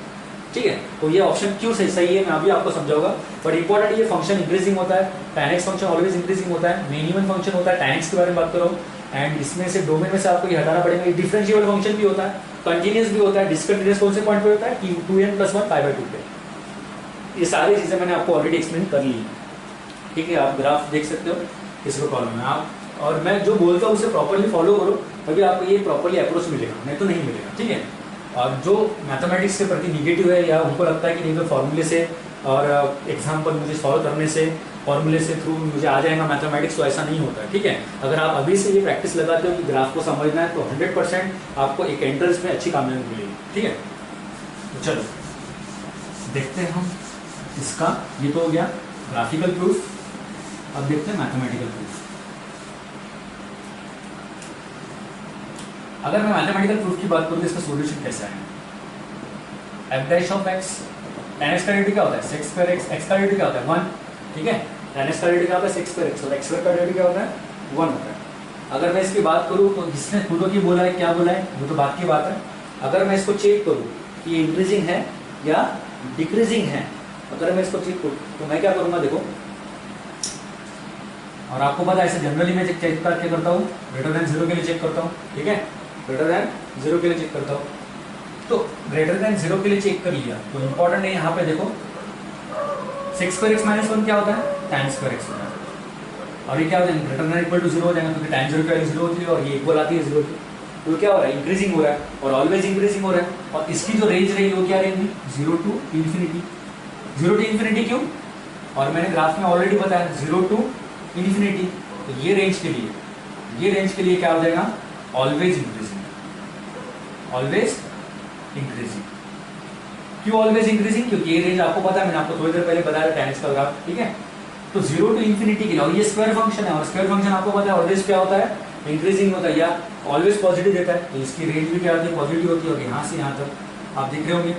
[SPEAKER 1] ठीक है। तो ये ऑप्शन क्यों सही है मैं अभी आपको समझाऊंगा। बट इंपॉर्टेंट ये फंक्शन इंक्रीजिंग होता है, tan x function always increasing होता है, मेनी 1 फंक्शन होता है, tan x के बारे में बात करो। एंड इसमें से डोमेन में से आपको ये हटाना पड़ेगा। ये डिफरेंशिएबल फंक्शन भी होता है, कंटिन्यूअस भी होता है, डिसकंटिन्यूअस कौन से पॉइंट पे होता है? 2n + 1 π/2 पे। ये सारी चीजें मैंने आपको ऑलरेडी एक्सप्लेन कर ली, ठीक है। आप ग्राफ देख सकते हो इसको कॉलम में आप, और मैं जो बोलता हूँ उसे प्रॉपर्ली फॉलो करो तभी आपको ये प्रॉपर्ली अप्रोच मिलेगा, नहीं तो नहीं मिलेगा, ठीक है। और जो मैथमेटिक्स के प्रति निगेटिव है या उनको लगता है कि नहीं तो फॉर्मूले से और एग्जाम्पल मुझे सॉल्व करने से, फॉर्मूले से थ्रू मुझे आ जाएगा मैथमेटिक्स, तो ऐसा नहीं होता है, ठीक है। अगर आप अभी से ये प्रैक्टिस लगाते हो कि ग्राफ को समझना है तो 100% आपको एक एंट्रेंस में अच्छी कामयाबी मिलेगी, ठीक है। तो चलो देखते हैं हम इसका, ये तो हो गया ग्राफिकल प्रूफ। अब देखते हैं मैथमेटिकल प्रूफ। अगर मैं मैथमेटिकल प्रूफ की बात करूँ तो इसका सॉल्यूशन कैसा है? f'(x) tan x का डेरिवेटिव क्या होता है? sec2x, x का डेरिवेटिव क्या होता है? 1, ठीक है। tan x का डेरिवेटिव क्या होता है? sec2x, और x2 का डेरिवेटिव क्या होता है? 1 होता है। अगर मैं इसकी बात करूँ तो जिसने खुद की बोला है, क्या बोला है, वो तो बात की बात है। अगर मैं इसको चेक करूँ कि ये इंक्रीजिंग है या डिक्रीजिंग है, अगर मैं इसको चेक करूँ तो मैं क्या करूँगा, देखो, और आपको पता है ऐसे जनरली मैं चेक करके करता हूँ, >0 के लिए चेक करता हूँ, ठीक है, >0 के लिए चेक करता हूँ। तो >0 के लिए चेक कर लिया तो इंपॉर्टेंट है यहाँ पे देखो sec2x - 1 क्या होता है? tan2x होता है। और ये क्या होता है? >0 हो जाएगा क्योंकि tan 0 की वैल्यू 0 होती है और ये इक्वल आती है 0 की। तो क्या हो रहा है? इंक्रीजिंग हो रहा है और ऑलवेज इंक्रीजिंग हो रहा है। और इसकी जो रेंज रहेगी वो क्या रहेगी? 0 to infinity। 0 to infinity क्यों? और मैंने ग्राफ में ऑलरेडी बताया 0 to infinity। तो ये रेंज के लिए क्या हो जाएगा? Always increasing, always increasing. क्यों ऑलवेज इंक्रीजिंग? क्योंकि ये रेंज आपको पता है, मैंने आपको थोड़ी देर पहले बताया tan x का ग्राफ, ठीक है। तो 0 to infinity के लिए, और ये स्क्वायर फंक्शन है, और स्क्वायर फंक्शन आपको पता है ऑलवेज क्या होता है? इंक्रीजिंग होता है या ऑलवेज पॉजिटिव देता है। तो इसकी रेंज भी क्या होती है? पॉजिटिव होती है। और यहाँ से यहाँ तक आप देख रहे होंगे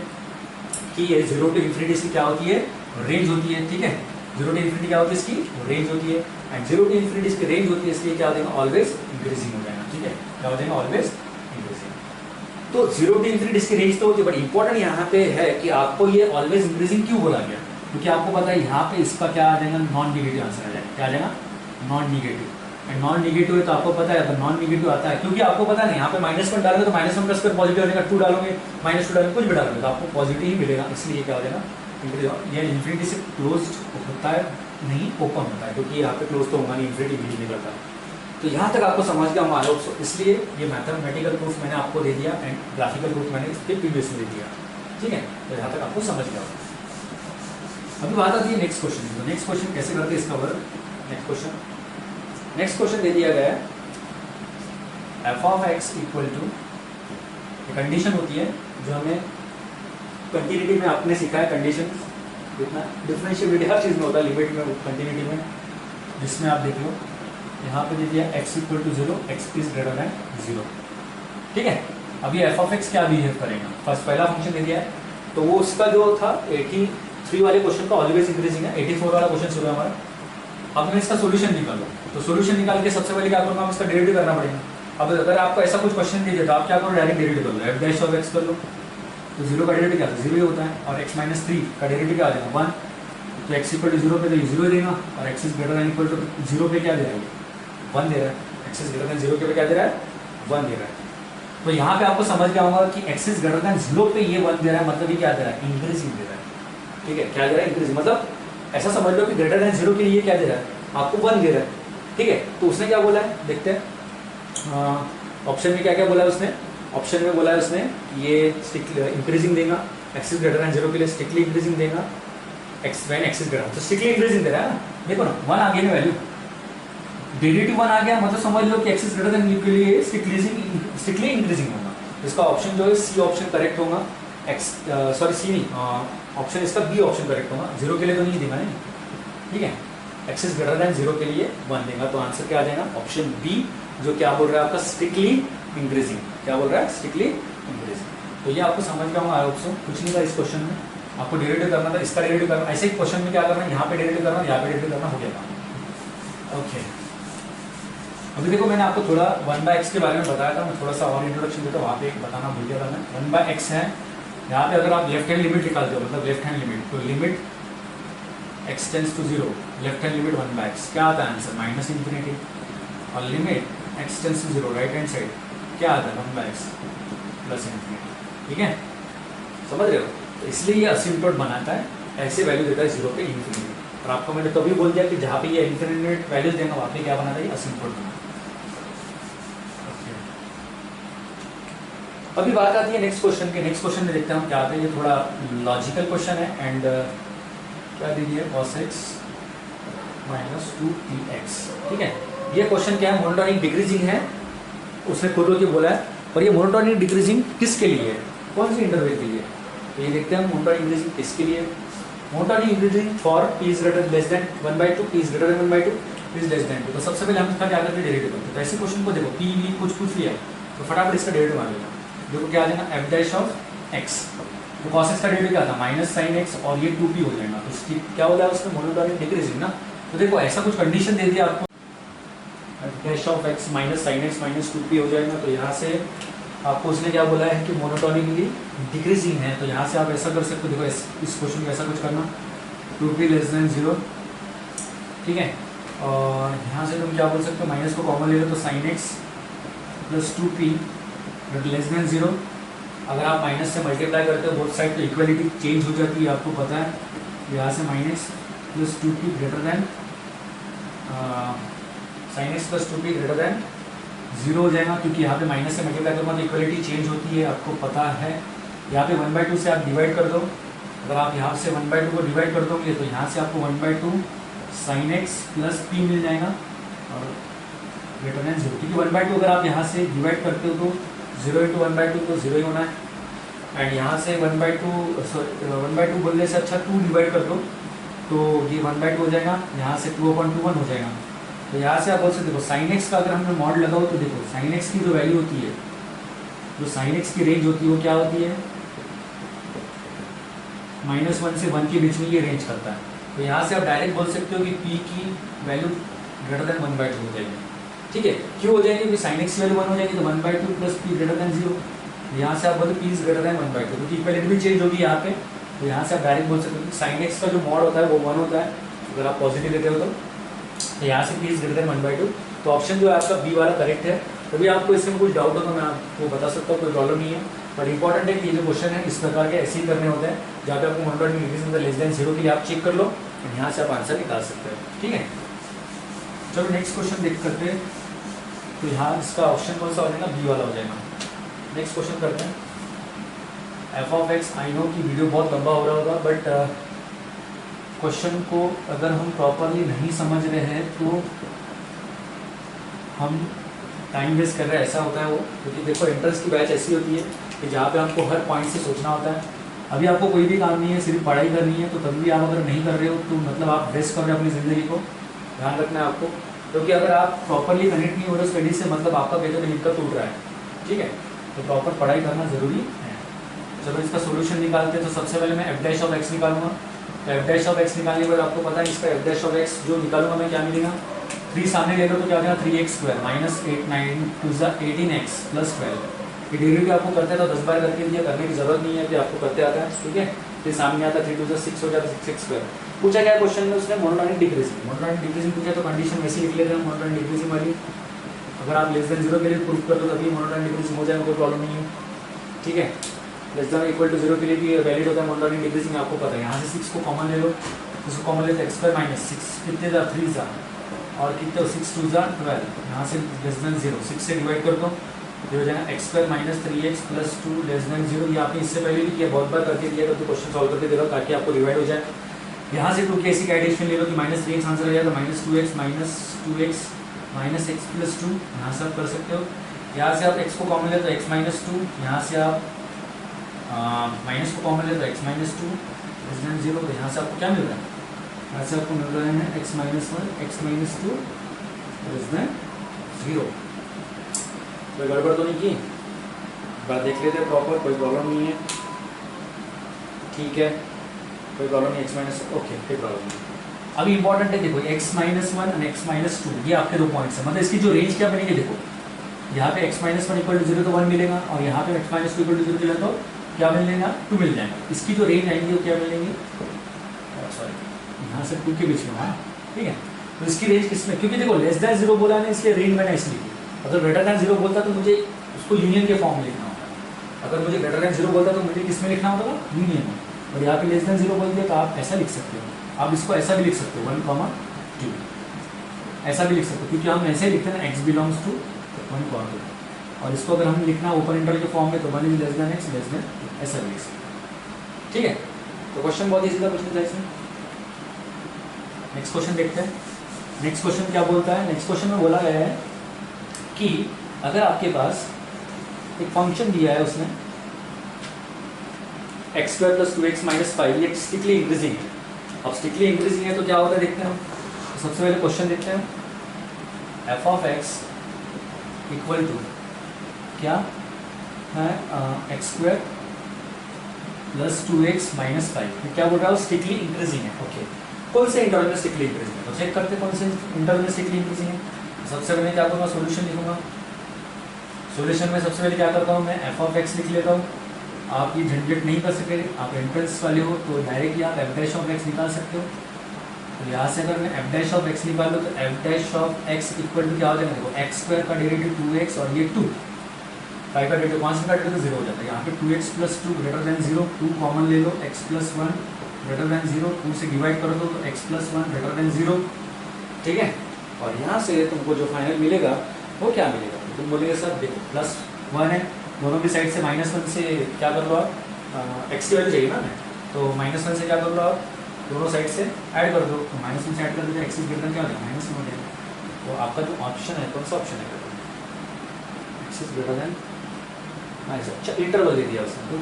[SPEAKER 1] कि ये 0 to infinity इसकी क्या होती है? रेंज होती है, ठीक है। 0 to infinity क्या होती है? इसकी रेंज होती है। एंड 0 to infinity इसकी रेंज होती है, इसलिए क्या हो जाएगा? ऑलवेज इंक्रीजिंग हो जाएगा, ठीक है। क्या हो जाएगा? Always increasing. तो 0 to infinity इसकी रेंज तो होती है, बट इंपॉर्टेंट यहाँ पे है कि आपको ये ऑलवेज इंक्रीजिंग क्यों बोला गया? क्योंकि आपको पता है यहाँ पे इसका क्या आ जाएगा? नॉन निगेटिव आंसर आ जाएगा। क्या आ जाएगा? Non negative. And non negative है तो आपको पता है, अगर नॉन निगेटिव आता है, क्योंकि आपको पता है यहाँ पे -1 डालोगे तो -1 का स्क्वायर पॉजिटिव हो जाएगा, 2 डालोगे -2 डालोगे, कुछ भी डालोगे तो आपको पॉजिटिव ही मिलेगा। इसलिए क्या हो जाएगा? ये इन्फिनिटी से क्लोज होता है, नहीं ओपन होता है, क्योंकि यहाँ पे क्लोज तो होगा नहीं, इन्फिनिटी भी नहीं करता। तो यहाँ तक आपको समझ गया हमारा, इसलिए ये मैथमेटिकल प्रूफ मैंने आपको दे दिया एंड ग्राफिकल प्रूफ मैंने इसके प्रीवियस में दे दिया, ठीक है। तो यहाँ तक आपको समझ गया। अभी बात आती है नेक्स्ट क्वेश्चन की। तो नेक्स्ट क्वेश्चन कैसे करते हैं इसका वर्क? नेक्स्ट क्वेश्चन दे दिया गया है f(x) इक्वल टू, कंडीशन होती है जो हमें कंटिन्यूटी में आपने सीखा है, कंडीशन कितना डिफरेंशिएबिलिटी हर चीज़ में होता है, लिमिट में, कंटिन्यूटी में, जिसमें आप देख लो यहाँ पे दे दिया x equal to 0, x is greater than 0, ठीक है। अब ये f(x) क्या बिहेव करेगा? फर्स्ट पहला फंक्शन दे दिया है, तो वो उसका जो था 83 वाले क्वेश्चन का ऑलवेज इंक्रीजिंग है, 84 वाला क्वेश्चन शुरू है हमारा। अब मैं इसका सोल्यूशन निकालूँ, तो सोल्यूशन निकाल के सबसे पहले क्या करूँगा? इसका डेरिवेटिव करना पड़ेगा। अब अगर आपको ऐसा कुछ क्वेश्चन दे दिया तो आप क्या करो? डायरेक्ट डेरिवेटिव कर लो, f'(x) कर लो। तो 0 का डेरिवेटिव क्या होता है? 0 ही होता है। और x - 3 का डेरिवेटिव क्या आ जाएगा? 1। तो x इक्वल टू 0 पे तो ये 0 ही देगा, और x is greater than equal to 0 पे क्या दे रहा है? 1 दे रहा है। x इज ग्रेटर देन 0 के पे क्या दे रहा है? 1 दे रहा है। तो यहाँ पे आपको समझ गया होगा कि एक्स इज ग्रेटर देन 0 पे ये 1 दे रहा है, मतलब ये क्या दे रहा है, इंक्रीजिंग दे रहा है। ठीक है, क्या दे रहा है, इंक्रीजिंग, मतलब ऐसा समझ लो कि ग्रेटर देन 0 के लिए क्या दे रहा है, आपको 1 दे रहा है। ठीक है, तो उसने क्या बोला है देखते हैं, ऑप्शन में क्या क्या बोला है उसने। ऑप्शन में बोला है उसने ये स्ट्रिक्टली इंक्रीजिंग देगा, एक्स इज ग्रेटर देन 0 के लिए स्ट्रिक्टली इंक्रीजिंग देगा, x when x is greater, तो स्ट्रिक्टली इंक्रीजिंग दे रहा है ना। देखो ना 1 आ गया ना वैल्यू, डेरिवेटिव 1 आ गया, मतलब समझ लो कि एक्स इज ग्रेटर देन के लिए स्ट्रिक्टली इंक्रीजिंग होगा। इसका ऑप्शन जो है सी ऑप्शन करेक्ट होगा, एक्स सॉरी सी नहीं, ऑप्शन इसका बी ऑप्शन करेक्ट होगा। 0 के लिए तो नहीं देगा नहीं, ठीक है, एक्स इज ग्रेटर देन 0 के लिए 1 देगा, तो आंसर क्या आ जाएगा, ऑप्शन बी, जो क्या बोल रहा है आपका स्ट्रिक्टली इंक्रीजिंग। क्या बोल रहा है, स्ट्रिक्टली इंक्रीजिंग। तो ये आपको समझ गया होगा, आई होप सो। कुछ नहीं था इस क्वेश्चन में, आपको डेरिवेटिव करना था, इसका डेरिवेटिव करना, ऐसे ही क्वेश्चन में क्या करना है, यहाँ पे डेरिवेटिव करना, यहाँ पे डेरिवेटिव करना, हो गया। ओके, अभी देखो मैंने आपको थोड़ा 1/x के बारे में बताया था, मैं थोड़ा सा और इंट्रोडक्शन देता हूँ, वहाँ पे एक बताना भूल गया था मैं। 1/x है, यहाँ पे अगर आप लेफ्ट हैंड लिमिट निकालते हो, मतलब लेफ्ट हैंड लिमिट, तो limit x tends to 0, left hand limit 1/x, क्या आता है आंसर, -∞, और limit x tends to 0 right hand side क्या आता है, 1/x +∞। ठीक है, समझ रहे हो, तो इसलिए ये असिम्प्टोट बनाता है, ऐसे वैल्यू देता है 0 पे ∞। और आपको मैंने तभी बोल दिया कि जहाँ पे ये इनफिनिट वैल्यूज देंगे वहाँ पे क्या बनाता है, ये असिम्प्टोट बनाता है। अभी बात आती है नेक्स्ट क्वेश्चन के। नेक्स्ट क्वेश्चन में देखते हैं हम क्या आता है, ये थोड़ा लॉजिकल क्वेश्चन है एंड क्या दीजिए cos x - 2tx। ठीक है, ये क्वेश्चन क्या है, मोनोटोनिक डिक्रीजिंग है, उसने खुद होकर बोला है, और ये मोनोटोनिक डिक्रीजिंग किसके लिए है, कौन सी इंटरवल के लिए, तो ये देखते हैं मोनोटोनिक डिक्रीजिंग किसके लिए। Monotonic decreasing for p is greater less than 1/2, p is greater then 1/2, p is less than 2। तो सबसे पहले हम इसका क्या करते हैं, डेरिवेटिव करते हैं। तो ऐसे क्वेश्चन को देखो, p v कुछ पूछ लिया तो फटाफट इसका डेरिवेटिव आ गया। देखो क्या आ जाएगा, f' तो cos x का डेरिवेटिव क्या था, -sin x, और ये 2p हो जाएगा, तो इसकी क्या बोला है उसने, मोनोटोनिक डिक्रीजिंग ना। तो देखो ऐसा कुछ कंडीशन दे दिया आपको, f' -sin x - 2p हो जाएगा, तो यहाँ से आपको उसने क्या बोला है कि मोनोटोनिकली डिक्रीजिंग है, तो यहाँ से आप ऐसा कर सकते हो। देखो इस क्वेश्चन को ऐसा कुछ करना, 2p < 0, ठीक है, और यहाँ से तुम क्या बोल सकते हो, माइनस को कॉमन ले लो तो sin x + 2p < 0। अगर आप माइनस से मल्टीप्लाई करते हो बोथ साइड तो इक्वलिटी चेंज हो जाती है, आपको पता है। यहाँ से minus + 2p greater than sin x + 2p greater than 0 हो जाएगा, क्योंकि यहाँ पे माइनस से मल्टीप्लाई करूँगा तो इक्वलिटी चेंज होती है, आपको पता है। यहाँ पे 1/2 से आप डिवाइड कर दो, अगर आप यहाँ से 1/2 को डिवाइड कर दोगे तो यहाँ से आपको 1/2 sin x + p मिल जाएगा और ग्रेटर देन 0, क्योंकि 1/2 अगर आप यहाँ से डिवाइड करते हो तो 0 × 1/2 तो 0 ही होना है, एंड यहाँ से 1/2 बोलने से अच्छा 2 डिवाइड कर दो तो ये 1/2 हो जाएगा, यहाँ से 2/1 हो जाएगा। तो यहाँ से आप बोल सकते हो sin x का अगर हमने मॉड लगाओ तो देखो sin x की जो वैल्यू होती है, जो sin x की रेंज होती है वो क्या होती है, -1 से 1 के बीच में ये रेंज करता है। तो यहाँ से आप डायरेक्ट बोल सकते हो कि p की वैल्यू ग्रेटर देन 1/2 हो जाएगी। ठीक है, क्यों हो जाएगी, क्योंकि sin x की वैल्यू 1 हो जाएगी तो 1/2 + p ग्रेटर देन 0। यहाँ से आप बोलते p इज ग्रेटर देन 1/2, क्योंकि इक्वलिटी भी चेंज होगी यहाँ पे। तो यहाँ से आप डायरेक्ट बोल सकते हो कि sin x का जो मॉड होता है वो 1 होता है, अगर आप पॉजिटिव लेते हो तो यहाँ से p इज ग्रेटर देन 1/2। तो ऑप्शन जो है आपका बी वाला करेक्ट है। तभी आपको इसमें कुछ डाउट हो तो मैं आपको बता सकता हूँ, कोई प्रॉब्लम नहीं है। बट इंपॉर्टेंट है कि ये जो क्वेश्चन है इस प्रकार के ऐसे ही करने होते हैं, जहाँ पे आपको मोनोटोनिक डिक्रीजिंग लेस देन 0 के लिए आप चेक कर लो और यहाँ से आप आंसर निकाल सकते हैं। ठीक है, चलो नेक्स्ट क्वेश्चन देख करते हैं। तो यहाँ इसका ऑप्शन कौन सा हो जाएगा, बी वाला हो जाएगा। नेक्स्ट क्वेश्चन करते हैं, f(x). आई नो कि वीडियो बहुत लंबा हो रहा होगा, बट क्वेश्चन को अगर हम प्रॉपरली नहीं समझ रहे हैं तो हम टाइम वेस्ट कर रहे हैं, ऐसा होता है वो। क्योंकि देखो एंट्रेंस की बैच ऐसी होती है कि जहाँ पे आपको हर पॉइंट से सोचना होता है। अभी आपको कोई भी काम नहीं है, सिर्फ पढ़ाई करनी है, तो तभी भी आप अगर नहीं कर रहे हो तो मतलब आप वेस्ट कर रहे हो अपनी ज़िंदगी को। ध्यान रखना है आपको, क्योंकि अगर आप प्रॉपरली कनेक्ट नहीं हो रहे स्टडी से, मतलब आपका बेहतर लिंक का टूट रहा है। ठीक है, तो प्रॉपर पढ़ाई करना ज़रूरी है। चलो इसका सोल्यूशन निकालते हैं। तो सबसे पहले मैं f' निकालूंगा। तो f' निकालने के बाद आपको पता है इसका f' जो निकालूंगा मैं क्या मिलेगा, 3 सामने ले लो तो क्या हो जाएगा, 3x² -8 9 2 18x + 12। ये डेरिवेटिव आपको करते हैं तो 10 बार करके दिया, करने की जरूरत नहीं है कि आपको करते आता है। ठीक है, फिर सामने आता है 3 2 6 हो जाता है 6x²। पूछा क्या क्वेश्चन में उसने, मोनोटोनिक डिक्रीजिंग। मोनोटोनिक डिक्रीजिंग पूछा तो कंडीशन वैसे लिख लेते हैं मोनोटोनिक डिक्रीजिंग वाली। अगर आप लेस देन 0 के लिए प्रूफ कर दो तभी मोनोटोनिक डिक्रीजिंग हो जाएगा, कोई प्रॉब्लम नहीं है, ठीक है। लेस देन इक्वल टू 0 के लिए भी वैलिड होता है मोनोटोनिक डिक्रीजिंग, आपको पता है। यहाँ से 6 को कॉमन ले लो, उसको कॉमन ले तो एक्स स्क्वायर माइनस 6 कितने जा 3 जा और कितने 6 2 जा 12, यहाँ से लेस देन 0 6 से डिवाइड कर दो, ये हो जाएगा x square minus 3x plus 2 less than 0। ये आपने इससे पहले भी किया, बहुत बार करके दिया, तो क्वेश्चन सॉल्व करके दे रहा हूँ ताकि आपको डिवाइड हो जाए। यहाँ से 2 की ऐसी एडिशन ले लो कि माइनस 3x आंसर आ जाएगा, minus 2x minus x plus 2, यहाँ से आप कर सकते हो। यहाँ से आप x को कॉमन ले तो x माइनस 2, यहाँ से आप माइनस को कॉमन ले तो x माइनस 2 लेस देन 0, तो यहाँ से आपको क्या मिल रहा है, यहाँ से आपको मिल रहा है x minus 1 x minus 2 less than 0। कोई गड़बड़ तो नहीं की, बात देख लेते हैं प्रॉपर, कोई प्रॉब्लम नहीं है, ठीक है, कोई प्रॉब्लम नहीं, x माइनस ओके, कोई प्रॉब्लम नहीं। अभी इंपॉर्टेंट है, देखो x माइनस 1 और x माइनस 2 ये आपके 2 पॉइंट्स हैं, मतलब इसकी जो रेंज क्या बनेगी, देखो यहाँ पे x माइनस 1 इक्वल टू 0 तो 1 मिलेगा, और यहाँ पे x माइनस 2 इक्वल टू 0 मिलेगा तो क्या मिलेगा 2 मिल जाएगा। इसकी जो रेंज आएंगी वो क्या मिलेंगी, सॉरी यहाँ से 2 के बीच में, हाँ ठीक है। तो इसकी रेंज किसमें, क्योंकि देखो लेस देन 0 बोला है, इसलिए रेंज मैंने इसलिए, अगर ग्रेटर देन 0 बोलता तो मुझे उसको यूनियन के फॉर्म में लिखना होता, अगर मुझे ग्रेटर देन 0 बोलता तो मुझे किस में लिखना होता, यूनियन में, और यहाँ पे लेस देन 0 बोल दिया तो आप ऐसा लिख सकते हो, आप इसको ऐसा भी लिख सकते हो 1, 2 ऐसा भी लिख सकते हो, क्योंकि हम ऐसे ही लिखते हैं ना x बिलोंग्स टू 1, 2, और इसको अगर हम लिखना ओपन इंटरवल के फॉर्म में तो 1 is less than x less than ऐसा भी लिख सकते, ठीक है। तो क्वेश्चन बहुत ईजी था, कुछ नहीं था इसमें। नेक्स्ट क्वेश्चन देखते हैं। नेक्स्ट क्वेश्चन क्या बोलता है, नेक्स्ट क्वेश्चन में बोला गया है कि अगर आपके पास एक फंक्शन दिया है, उसने x square plus 2x minus 5, ये स्ट्रिक्टली इंक्रीजिंग है। अब स्ट्रिक्टली इंक्रीजिंग है तो क्या होता है देखते हैं हम। तो सबसे पहले क्वेश्चन देखते हैं, F of x equal to क्या है, x square plus 2x minus 5, क्या बोल रहा है, स्ट्रिक्टली इंक्रीजिंग है। ओके, कौन से इंटरवल में स्ट्रिक्टली इंक्रीजिंग है, तो चेक करते हैं कौन से इंटरवल में स्ट्रिक्टली इंक्रीजिंग है। सबसे पहले क्या करूँगा, सोल्यूशन लिखूंगा। सोल्यूशन में सबसे पहले क्या करता हूँ मैं, एफ ऑफ एक्स लिख लेता हूँ। आप ये झंझट नहीं कर सकते, आप एंट्रेंस वाले हो तो डायरेक्टली आप एफ डैश ऑफ एक्स निकाल सकते हो। तो यहाँ से अगर मैं एफ डैश ऑफ एक्स निकाल लो तो F dash of x equal to क्या हो जाएगा, देखो एक्स स्क्वायर का डेरिवेटिव 2x और ये 2, 5 का डेरिवेटिव 5 का डेरिवेटिव 0 हो जाता है। यहाँ पे 2x plus 2 greater than 0, 2 common ले लो, x प्लस 1 ग्रेटर देन 0, 2 से डिवाइड कर दो तो x प्लस 1 ग्रेटर देन 0, ठीक है। और यहाँ से तुमको जो फाइनल मिलेगा वो क्या मिलेगा, तो तुम बोलेंगे सर देखो प्लस 1 है, दोनों की साइड से -1 से क्या कर लो आप, x की वैल्यू चाहिए ना मैं, तो -1 से क्या कर लो आप, दोनों साइड से ऐड कर दो, तो -1 से ऐड कर दो तो x इज ग्रेटर क्या हो जाएगा, -1 हो जाएगा। तो आपका जो ऑप्शन है कौन सा ऑप्शन है, x इज ग्रेटर देन अच्छा इंटरवल दे दिया उसने, तो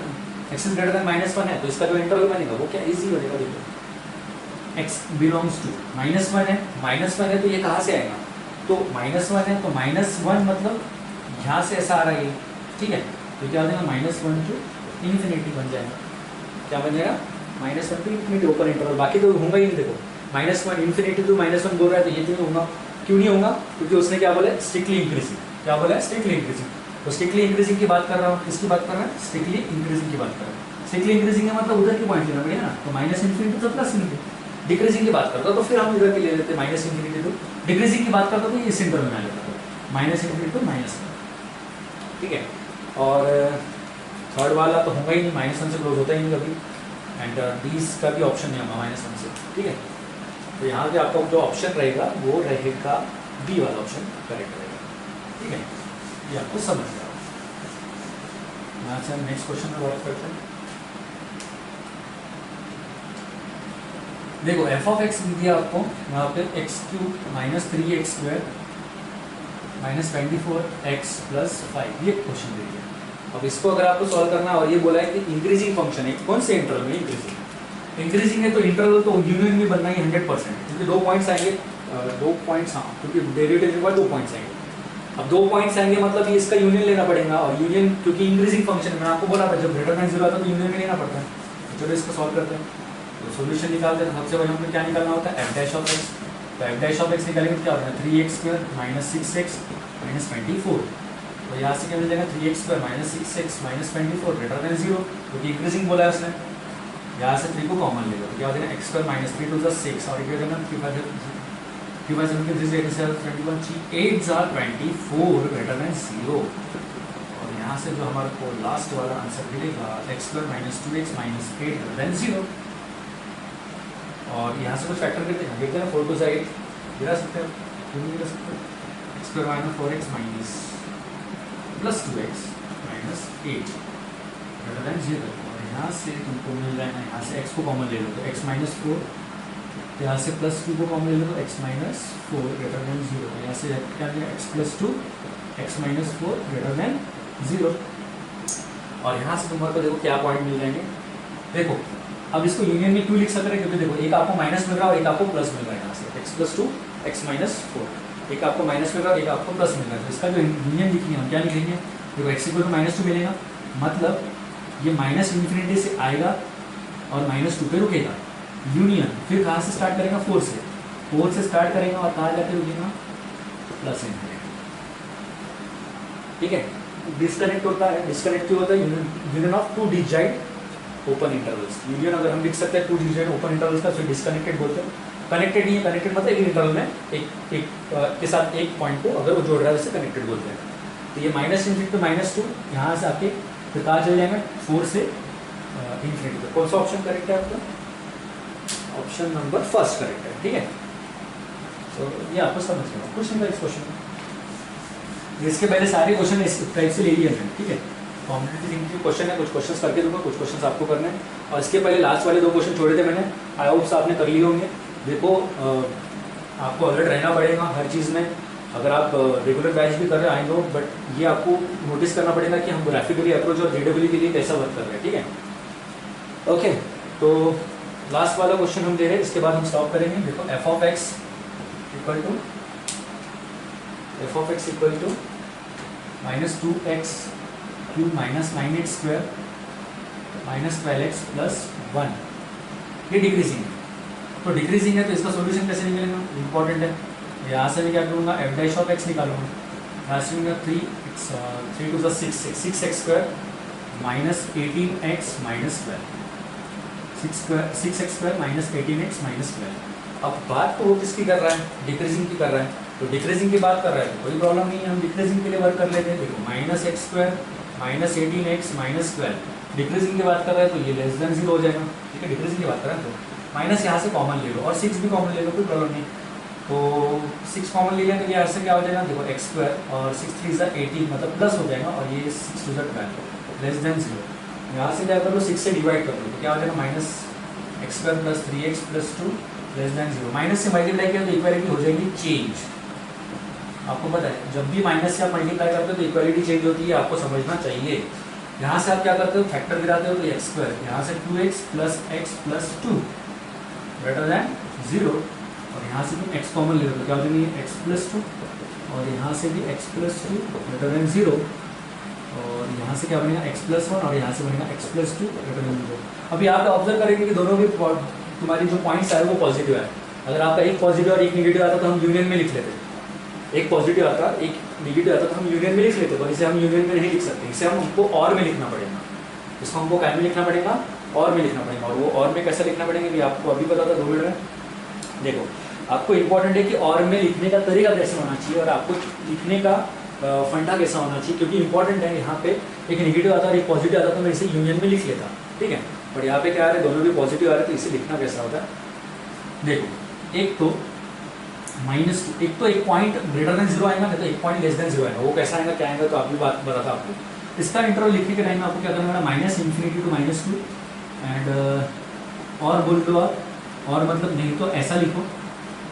[SPEAKER 1] x इज ग्रेटर देन -1 है, तो इसका जो इंटरवल बनेगा वो क्या इजी बनेगा, देखो x बिलोंग्स टू -1 है, -1 है तो ये कहाँ से आएगा, तो -1 है तो -1 मतलब यहाँ से ऐसा आ रहा है, ठीक है। तो क्या हो जाएगा, -1 टू इन्फिनिटी बन जाएगा, क्या बन जाएगा, -1 टू इन्फिनिटी ओपन इंटरवल, बाकी तो होगा ही नहीं। देखो -1 इन्फिनिटी टू -1 बोल रहा है तो ये क्यों होगा, क्यों नहीं होगा, क्योंकि उसने क्या बोला है, स्ट्रिक्टली इंक्रीजिंग, क्या बोला है, स्ट्रिक्टली इंक्रीजिंग। तो स्ट्रिक्टली इंक्रीजिंग की बात कर रहा हूँ, किसकी बात कर रहा है, स्ट्रिक्टली इंक्रीजिंग की बात कर रहा हूँ। स्ट्रिक्टली इंक्रीजिंग है मतलब उधर की पॉइंट लेना पड़ेगा ना, तो -इन्फिनिटी तो +इन्फिनिटी। डिक्रीजिंग की बात करता तो फिर हम इधर की ले लेते -इन्फिनिटी टू, डिक्रीजिंग की बात करता तो इस इंटरवल में लेता -इन्फिनिटी टू -1, ठीक है। और थर्ड वाला तो होगा ही नहीं, -1 से क्लोज होता ही नहीं कभी, एंड बीस का भी ऑप्शन नहीं होगा -1 से, ठीक है। तो यहाँ पे आपका जो ऑप्शन रहेगा वो रहेगा बी वाला ऑप्शन करेक्ट रहेगा, ठीक है। ये आपको समझ गया। यहाँ से हम नेक्स्ट क्वेश्चन में बात करते हैं। देखो एफ ऑफ एक्स दिया आपको यहाँ पे x³ -3x² -24x + 5, ये क्वेश्चन दे दिया। अब इसको अगर आपको सॉल्व करना और ये बोला है कि इंक्रीजिंग फंक्शन है, कौन से इंटरवल में इंक्रीजिंग है, तो इंटरवल तो यूनियन में बनना ही 100%, क्योंकि 2 पॉइंट्स आएंगे, 2 पॉइंट्स, हाँ क्योंकि डेरिवेटिव के बाद 2 पॉइंट्स आएंगे। अब 2 पॉइंट्स आएंगे मतलब ये इसका यूनियन लेना पड़ेगा, और यूनियन क्योंकि इंक्रीजिंग फंक्शन मैंने आपको बोला था जब ग्रेटर देन 0 आता है तो यूनियन में लेना पड़ता है। तो चलो इसको सॉल्व करते हैं। तो सोल्यूशन निकालते हैं, सबसे पहले हमें क्या निकालना होता है, एफ डैश ऑफ एक्स। तो एफ डैश ऑफ एक्स निकालेंगे तो क्या होगा, 3x² -6x -24, तो यहाँ से क्या मिल जाएगा, 3x² -6x -24 ग्रेटर देन 0, क्योंकि इंक्रीजिंग बोला है उसने। यहाँ से 3 को कॉमन ले लो तो क्या हो जाएगा, x² -3 × 6 और ये हो जाएगा 3 by 7 के 3 से 21 8 are 24 greater than 0। और यहाँ से जो हमारे को लास्ट वाला आंसर मिलेगा x square minus 2x minus 8 greater than 0। और यहाँ से कुछ फैक्टर करते हैं, देखते हैं 4 2 से 8 गिरा सकते हैं, क्यों नहीं गिरा सकते। x square minus 4x minus plus 2x minus 8 greater than 0। और यहाँ से तुमको मिल जाएगा, यहाँ से x को कॉमन ले लो तो x माइनस 4, यहाँ से प्लस 2 को कॉमन ले लो तो x माइनस 4 ग्रेटर देन 0। यहाँ से क्या मिलेगा x plus 2 x minus 4 greater than 0। और यहाँ से तुम्हारे को देखो क्या पॉइंट मिल जाएंगे। देखो अब इसको यूनियन में क्यों लिख सकते हैं, क्योंकि देखो एक आपको माइनस मिल रहा है और एक आपको प्लस मिल रहा है। यहाँ से x प्लस 2 x माइनस 4, एक आपको माइनस मिल रहा है और एक आपको प्लस मिल रहा है। तो इसका जो यूनियन लिखेंगे हम क्या लिखेंगे, देखो x इक्वल टू माइनस 2 मिलेगा, मतलब ये माइनस इन्फिनिटी से आएगा और माइनस 2 पे रुकेगा। यूनियन फिर कहाँ से स्टार्ट करेगा, 4 से स्टार्ट करेगा और कहाँ जाके रुकेगा, प्लस इन्फिनिटी। ठीक है, डिस्कनेक्ट होता है, डिस्कनेक्ट क्यों होता है, union of 2 digit open intervals. Union अगर हम लिख सकते हैं 2 डिजिट ओपन इंटरवल्स का, फिर डिस्कनेक्टेड बोलते हैं। कनेक्टेड नहीं है, कनेक्टेड मतलब एक इंटरवल में एक के साथ एक पॉइंट को अगर वो जोड़ रहा है वैसे कनेक्टेड बोलते हैं। तो ये माइनस इन्फिनिटी टू माइनस 2 यहाँ से आके फिर कहाँ चले जाएंगे, 4 से इन्फिनिटी तक। कौन सा ऑप्शन करेक्ट है आपका, ऑप्शन नंबर फर्स्ट करेक्ट है। ठीक है, तो ये आपको समझ गया, कुछ नहीं था इस क्वेश्चन में। इसके पहले सारे क्वेश्चन इस टाइप से ले लिए हैं। ठीक है, कॉम्पिटिटिव थिंकिंग क्वेश्चन है, कुछ क्वेश्चंस करके दूंगा, कुछ क्वेश्चंस आपको करने हैं। और इसके पहले लास्ट वाले 2 क्वेश्चन छोड़े थे मैंने, आई होप्स आपने कर लिए होंगे। देखो आपको अलर्ट रहना पड़ेगा हर चीज़ में। अगर आप रेगुलर बैच भी कर रहे हैं आई नो, बट ये आपको नोटिस करना पड़ेगा कि हम ग्राफिकली अप्रोच और रीडेबली के लिए कैसा वर्क कर रहे हैं। ठीक है, ओके, तो लास्ट वाला क्वेश्चन हम दे रहे हैं, इसके बाद हम स्टॉप करेंगे। देखो F of x equal to minus 2x cube minus 9x square minus 12x plus 1, ये डिक्रीजिंग है। तो डिक्रीजिंग है तो इसका सॉल्यूशन कैसे निकलेगा, इंपॉर्टेंट है। यहाँ से मैं क्या करूँगा, एफ डैश ऑफ एक्स निकालूंगा। यहाँ से मिलेगा 3 2 6x square minus 18x minus 12, 6x square minus 18x minus 12। अब बात तो वो किसकी कर रहा है, डिक्रीजिंग की कर रहा है। तो डिक्रीजिंग की बात कर रहा है, कोई प्रॉब्लम नहीं है, हम डिक्रीजिंग के लिए वर्क कर लेते हैं। देखो minus x square minus 18x minus 12 decreasing की बात कर रहा है, तो ये लेस देन 0 हो जाएगा। ठीक है, डिक्रीजिंग की बात कर रहा है तो माइनस यहाँ से कॉमन ले लो और 6 भी कॉमन ले लो, कोई प्रॉब्लम नहीं। तो 6 कॉमन ले लिया तो यहाँ से क्या हो जाएगा, देखो एक्स स्क्वायर और 6 3 ज़ा 18 मतलब प्लस हो जाएगा, और ये 6 2 ज़ा 12 लेस देन 0। यहाँ से क्या कर लो, 6 से डिवाइड कर लो तो क्या हो जाएगा, minus x square plus 3x plus 2 less than 0। Minus से मल्टीप्लाई किया तो इक्वालिटी हो जाएगी चेंज। आपको पता है जब भी माइनस से आप मल्टीप्लाई करते हो तो इक्वालिटी चेंज होती है, आपको समझना चाहिए। यहाँ से आप क्या करते हो, फैक्टर गिराते हो तो एक्स स्क्वायर, यहाँ से 2x plus x plus 2 greater than 0, और यहाँ से भी x कॉमन ले लो तो क्या हो जाएगी x प्लस 2, और यहाँ से भी x प्लस 2 ग्रेटर देन 0, और यहाँ से क्या बनेगा x प्लस 1, और यहाँ से बनेगा x प्लस 2 ग्रेटर देन 0। अभी आप ऑब्जर्व करेंगे कि दोनों भी तुम्हारी जो पॉइंट्स आए वो पॉजिटिव है। अगर आपका एक पॉजिटिव और एक निगेटिव आता तो हम यूनियन में लिख लेते, एक पॉजिटिव आता एक नेगेटिव आता तो हम यूनियन में लिख लेते, पर इसे हम यूनियन में नहीं लिख सकते, इसे हमको और में लिखना पड़ेगा। इसको हमको क्या में लिखना पड़ेगा, और में लिखना पड़ेगा। और वो और में कैसे लिखना पड़ेगा ये आपको अभी पता था 2 मिनट में। देखो आपको इंपॉर्टेंट है कि और में लिखने का तरीका कैसे होना चाहिए और आपको लिखने का फंडा कैसा होना चाहिए, क्योंकि इंपॉर्टेंट है। यहाँ पे एक नेगेटिव आता और एक पॉजिटिव आता तो मैं इसे यूनियन में लिख लेता, ठीक है। पर यहाँ पे क्या आ रहा है, दोनों भी पॉजिटिव आ रहे हैं, तो इसे लिखना कैसा होता है। देखो एक तो माइनस 2, एक तो एक पॉइंट ग्रेटर देन 0 आएगा, नहीं तो एक पॉइंट लेस देन 0 आएगा। वो कैसा आएगा क्या आएगा तो आपकी बात बताता आपको। इसका इंटरवल लिखने के टाइम में आपको क्या करना है, minus infinity to minus 2 and और बोल दो आप, और मतलब नहीं तो ऐसा लिखो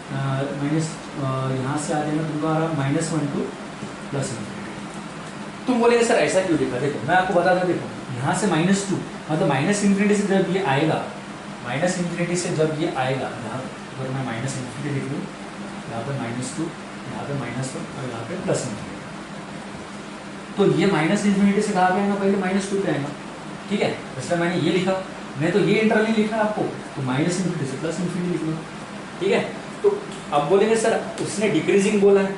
[SPEAKER 1] माइनस यहाँ से आ जाएगा तुम्हारा -1 टू प्लस इन्फिनिटी। तुम बोलेंगे सर ऐसा क्यों लिखा, देखो मैं आपको बता दूँ। देखो यहाँ से -2 मतलब माइनस इन्फिनिटी से जब ये आएगा, माइनस इन्फिनिटी से जब ये आएगा, यहाँ अगर मैं माइनस इन्फिनिटी लिख लूँ, यहाँ पर -2, यहाँ पे -1 और यहाँ पे प्लस इन्फिनिटी, तो ये माइनस इन्फिनिटी से कहाँ पे आएगा, पहले -2 पे आएगा, ठीक है। इसलिए मैंने ये लिखा, नहीं तो ये इंटरवल नहीं लिखना आपको, तो माइनस इन्फिनिटी से प्लस इन्फिनिटी लिख लो, ठीक है। तो अब बोलेंगे सर उसने डिक्रीजिंग बोला है,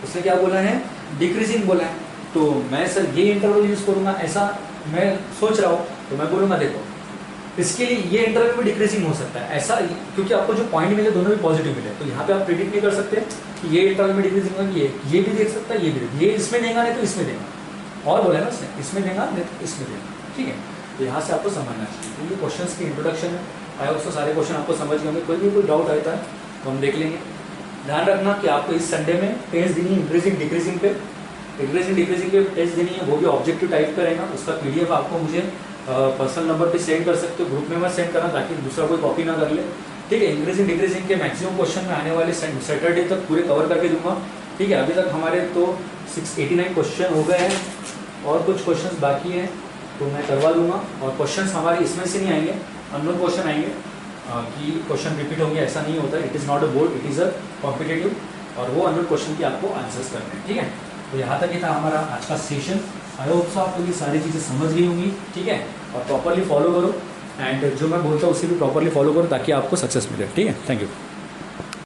[SPEAKER 1] उसने क्या बोला है, डिक्रीजिंग बोला है, तो मैं सर ये इंटरवल यूज़ करूँगा, ऐसा मैं सोच रहा हूँ। तो मैं बोलूँगा देखो इसके लिए ये इंटरवल में डिक्रीजिंग हो सकता है ऐसा, क्योंकि आपको जो पॉइंट मिले दोनों भी पॉजिटिव मिले, तो यहाँ पे आप प्रिडिक्ट नहीं कर सकते कि ये इंटरवल में डिक्रीजिंग होगा, ये भी देख सकता है, ये भी, ये इसमें देगा नहीं तो इसमें देगा, और बोला ना उसने इसमें देगा नहीं तो इसमें देगा, ठीक है। तो यहाँ से आपको समझना चाहिए। तो ये क्वेश्चंस की इंट्रोडक्शन है, आई होप सो सारे क्वेश्चन आपको समझ गए होंगे। कोई डाउट आता है तो हम देख लेंगे। ध्यान रखना कि आपको इस संडे में टेस्ट देनी है इंक्रीजिंग डिक्रीजिंग पे, इंक्रीजिंग डिक्रीजिंग पे टेस्ट देनी है, वो भी ऑब्जेक्टिव टाइप का रहेगा। उसका पीडीएफ आपको मुझे पर्सनल नंबर पे सेंड कर सकते हो, ग्रुप में मत सेंड करना ताकि दूसरा कोई कॉपी ना कर ले, ठीक है। इंक्रीजिंग डिक्रीजिंग के मैक्सिमम क्वेश्चन में आने वाले सैटरडे तक पूरे कवर करके दूंगा, ठीक है। अभी तक हमारे तो 689 क्वेश्चन हो गए हैं और कुछ क्वेश्चन बाकी हैं, तो मैं करवा दूंगा। और क्वेश्चन हमारे इसमें से नहीं आएंगे, अननोन क्वेश्चन आएंगे कि क्वेश्चन रिपीट होंगे, ऐसा नहीं होता है। It is not a board, it is a competitive, और वो अननोन क्वेश्चन की आपको आंसर्स करने हैं, ठीक है। तो यहाँ तक ही था हमारा आज का सेशन। आई होप सो आपको ये सारी चीज़ें समझ गई होंगी, ठीक है। और प्रॉपरली फॉलो करो, एंड जो मैं बोलता हूँ उसे भी प्रॉपरली फॉलो करो ताकि आपको सक्सेस मिले, ठीक है। Thank you.